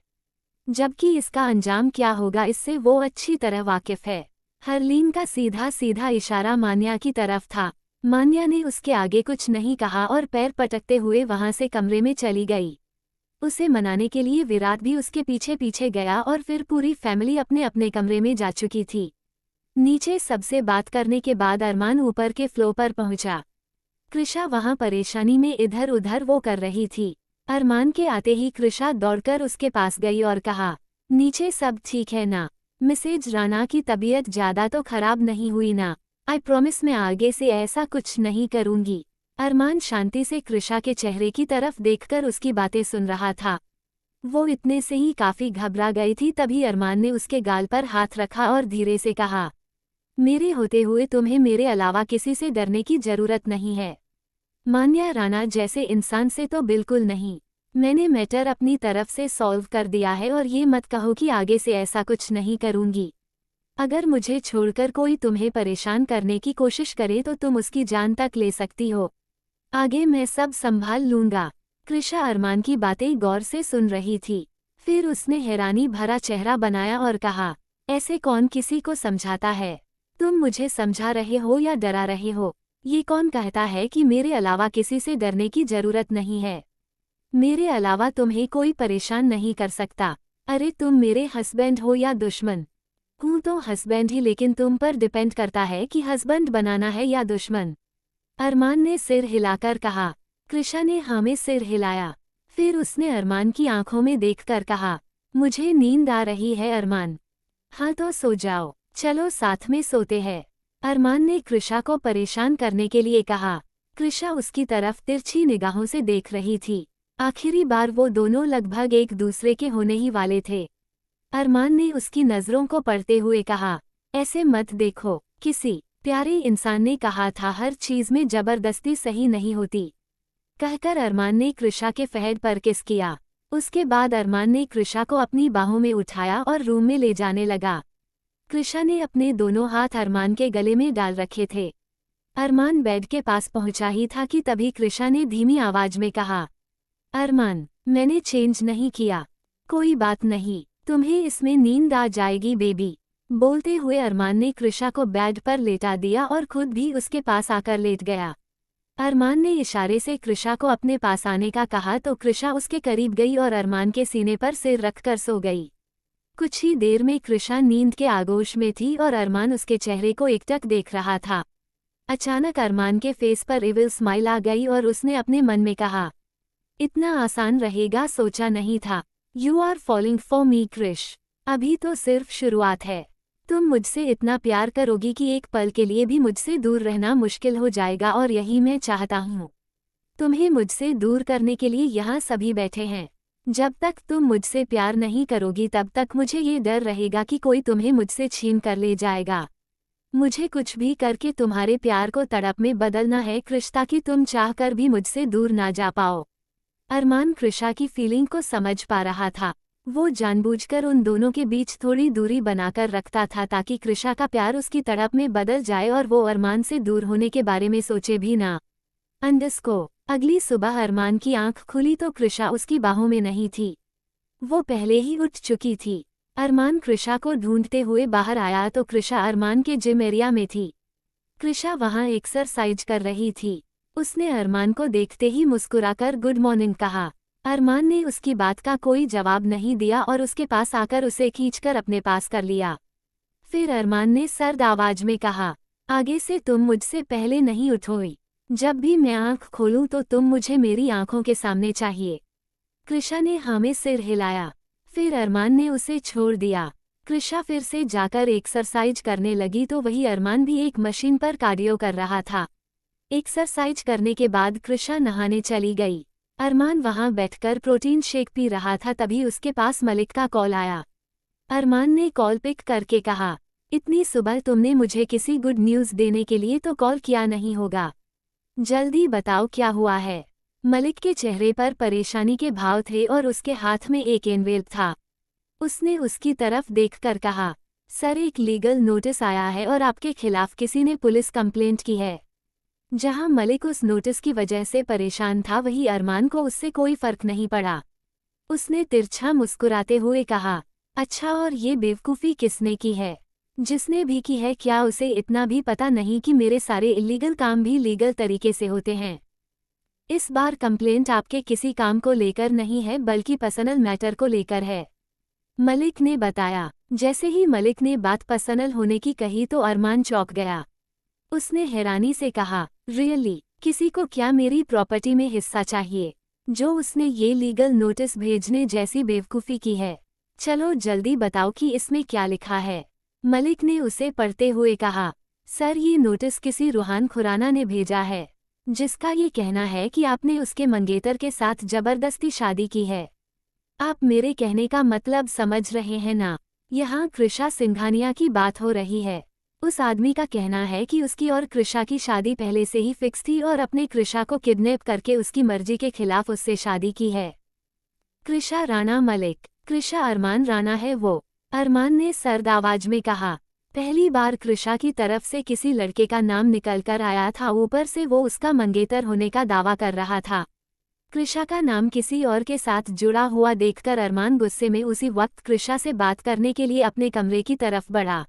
जबकि इसका अंजाम क्या होगा इससे वो अच्छी तरह वाकिफ है। हरलीन का सीधा सीधा इशारा मान्या की तरफ था। मान्या ने उसके आगे कुछ नहीं कहा और पैर पटकते हुए वहां से कमरे में चली गई। उसे मनाने के लिए विराट भी उसके पीछे पीछे गया और फिर पूरी फैमिली अपने अपने कमरे में जा चुकी थी। नीचे सबसे बात करने के बाद अरमान ऊपर के फ्लोर पर पहुंचा। कृषा वहां परेशानी में इधर उधर वो कर रही थी। अरमान के आते ही कृषा दौड़कर उसके पास गई और कहा, नीचे सब ठीक है ना? मिसेज राणा की तबीयत ज़्यादा तो खराब नहीं हुई ना? आई प्रॉमिस मैं आगे से ऐसा कुछ नहीं करूंगी। अरमान शांति से कृषा के चेहरे की तरफ देखकर उसकी बातें सुन रहा था। वो इतने से ही काफी घबरा गई थी। तभी अरमान ने उसके गाल पर हाथ रखा और धीरे से कहा, मेरे होते हुए तुम्हें मेरे अलावा किसी से डरने की जरूरत नहीं है। मान्या राणा जैसे इंसान से तो बिल्कुल नहीं। मैंने मैटर अपनी तरफ से सॉल्व कर दिया है और ये मत कहो कि आगे से ऐसा कुछ नहीं करूंगी। अगर मुझे छोड़कर कोई तुम्हें परेशान करने की कोशिश करे तो तुम उसकी जान तक ले सकती हो। आगे मैं सब संभाल लूंगा। कृषा अरमान की बातें गौर से सुन रही थी। फिर उसने हैरानी भरा चेहरा बनाया और कहा, ऐसे कौन किसी को समझाता है? तुम मुझे समझा रहे हो या डरा रहे हो? ये कौन कहता है कि मेरे अलावा किसी से डरने की जरूरत नहीं है? मेरे अलावा तुम्हें कोई परेशान नहीं कर सकता। अरे तुम मेरे हस्बैंड हो या दुश्मन? हूँ तो हस्बैंड ही, लेकिन तुम पर डिपेंड करता है कि हस्बैंड बनाना है या दुश्मन। अरमान ने सिर हिलाकर कहा। कृषा ने हाँ में सिर हिलाया। फिर उसने अरमान की आंखों में देखकर कहा, मुझे नींद आ रही है अरमान। हाँ तो सो जाओ, चलो साथ में सोते हैं। अरमान ने कृषा को परेशान करने के लिए कहा। कृषा उसकी तरफ तिरछी निगाहों से देख रही थी। आखिरी बार वो दोनों लगभग एक दूसरे के होने ही वाले थे। अरमान ने उसकी नज़रों को पढ़ते हुए कहा, ऐसे मत देखो। किसी प्यारे इंसान ने कहा था हर चीज में जबरदस्ती सही नहीं होती। कहकर अरमान ने कृषा के फहद पर किस किया। उसके बाद अरमान ने कृषा को अपनी बाहों में उठाया और रूम में ले जाने लगा। कृषा ने अपने दोनों हाथ अरमान के गले में डाल रखे थे। अरमान बेड के पास पहुंचा ही था कि तभी कृषा ने धीमी आवाज में कहा, अरमान, मैंने चेंज नहीं किया। कोई बात नहीं, तुम्हें इसमें नींद आ जाएगी बेबी। बोलते हुए अरमान ने कृषा को बेड पर लेटा दिया और खुद भी उसके पास आकर लेट गया। अरमान ने इशारे से कृषा को अपने पास आने का कहा तो कृषा उसके करीब गई और अरमान के सीने पर सिर रखकर सो गई। कुछ ही देर में कृषा नींद के आगोश में थी और अरमान उसके चेहरे को एकटक देख रहा था। अचानक अरमान के फेस पर इविल स्माइल आ गई और उसने अपने मन में कहा, इतना आसान रहेगा सोचा नहीं था। You are falling for me Krish. अभी तो सिर्फ शुरुआत है। तुम मुझसे इतना प्यार करोगी कि एक पल के लिए भी मुझसे दूर रहना मुश्किल हो जाएगा और यही मैं चाहता हूँ। तुम्हें मुझसे दूर करने के लिए यहाँ सभी बैठे हैं। जब तक तुम मुझसे प्यार नहीं करोगी तब तक मुझे ये डर रहेगा कि कोई तुम्हें मुझसे छीन कर ले जाएगा। मुझे कुछ भी करके तुम्हारे प्यार को तड़प में बदलना है कृष, ताकि तुम चाहकर भी मुझसे दूर ना जा पाओ। अरमान कृषा की फीलिंग को समझ पा रहा था। वो जानबूझकर उन दोनों के बीच थोड़ी दूरी बनाकर रखता था ताकि कृषा का प्यार उसकी तड़प में बदल जाए और वो अरमान से दूर होने के बारे में सोचे भी ना। अगली सुबह अरमान की आंख खुली तो कृषा उसकी बाहों में नहीं थी। वो पहले ही उठ चुकी थी। अरमान कृषा को ढूंढते हुए बाहर आया तो कृषा अरमान के जिम एरिया में थी। कृषा वहां एक्सरसाइज कर रही थी। उसने अरमान को देखते ही मुस्कुराकर गुड मॉर्निंग कहा। अरमान ने उसकी बात का कोई जवाब नहीं दिया और उसके पास आकर उसे खींचकर अपने पास कर लिया। फिर अरमान ने सर्द आवाज में कहा, आगे से तुम मुझसे पहले नहीं उठोगी। जब भी मैं आंख खोलूं तो तुम मुझे मेरी आंखों के सामने चाहिए। कृषा ने हाँ में सिर हिलाया। फिर अरमान ने उसे छोड़ दिया। कृषा फिर से जाकर एक्सरसाइज करने लगी तो वही अरमान भी एक मशीन पर कार्डियो कर रहा था। एक्सरसाइज करने के बाद कृषा नहाने चली गई। अरमान वहां बैठकर प्रोटीन शेक पी रहा था तभी उसके पास मलिक का कॉल आया। अरमान ने कॉल पिक करके कहा, इतनी सुबह तुमने मुझे किसी गुड न्यूज़ देने के लिए तो कॉल किया नहीं होगा। जल्दी बताओ क्या हुआ है। मलिक के चेहरे पर परेशानी के भाव थे और उसके हाथ में एक एनवेल्प था। उसने उसकी तरफ देखकर कहा, सर एक लीगल नोटिस आया है और आपके खिलाफ किसी ने पुलिस कंप्लेंट की है। जहां मलिक उस नोटिस की वजह से परेशान था वहीं अरमान को उससे कोई फर्क नहीं पड़ा। उसने तिरछा मुस्कुराते हुए कहा, अच्छा और ये बेवकूफ़ी किसने की है? जिसने भी की है क्या उसे इतना भी पता नहीं कि मेरे सारे इलीगल काम भी लीगल तरीके से होते हैं? इस बार कंप्लेंट आपके किसी काम को लेकर नहीं है बल्कि पर्सनल मैटर को लेकर है, मलिक ने बताया। जैसे ही मलिक ने बात पर्सनल होने की कही तो अरमान चौंक गया। उसने हैरानी से कहा, रियली? किसी को क्या मेरी प्रॉपर्टी में हिस्सा चाहिए? जो उसने ये लीगल नोटिस भेजने जैसी बेवकूफ़ी की है। चलो जल्दी बताओ कि इसमें क्या लिखा है। मलिक ने उसे पढ़ते हुए कहा, सर ये नोटिस किसी रूहान खुराना ने भेजा है, जिसका ये कहना है कि आपने उसके मंगेतर के साथ जबरदस्ती शादी की है। आप मेरे कहने का मतलब समझ रहे हैं ना? यहाँ कृषा सिंघानिया की बात हो रही है। उस आदमी का कहना है कि उसकी और कृषा की शादी पहले से ही फिक्स थी और अपने कृषा को किडनैप करके उसकी मर्जी के खिलाफ उससे शादी की है। कृषा राणा मलिक। कृषा अरमान राणा है वो। अरमान ने सर्द आवाज में कहा। पहली बार कृषा की तरफ से किसी लड़के का नाम निकलकर आया था, ऊपर से वो उसका मंगेतर होने का दावा कर रहा था। कृषा का नाम किसी और के साथ जुड़ा हुआ देखकर अरमान गुस्से में उसी वक्त कृषा से बात करने के लिए अपने कमरे की तरफ बढ़ा।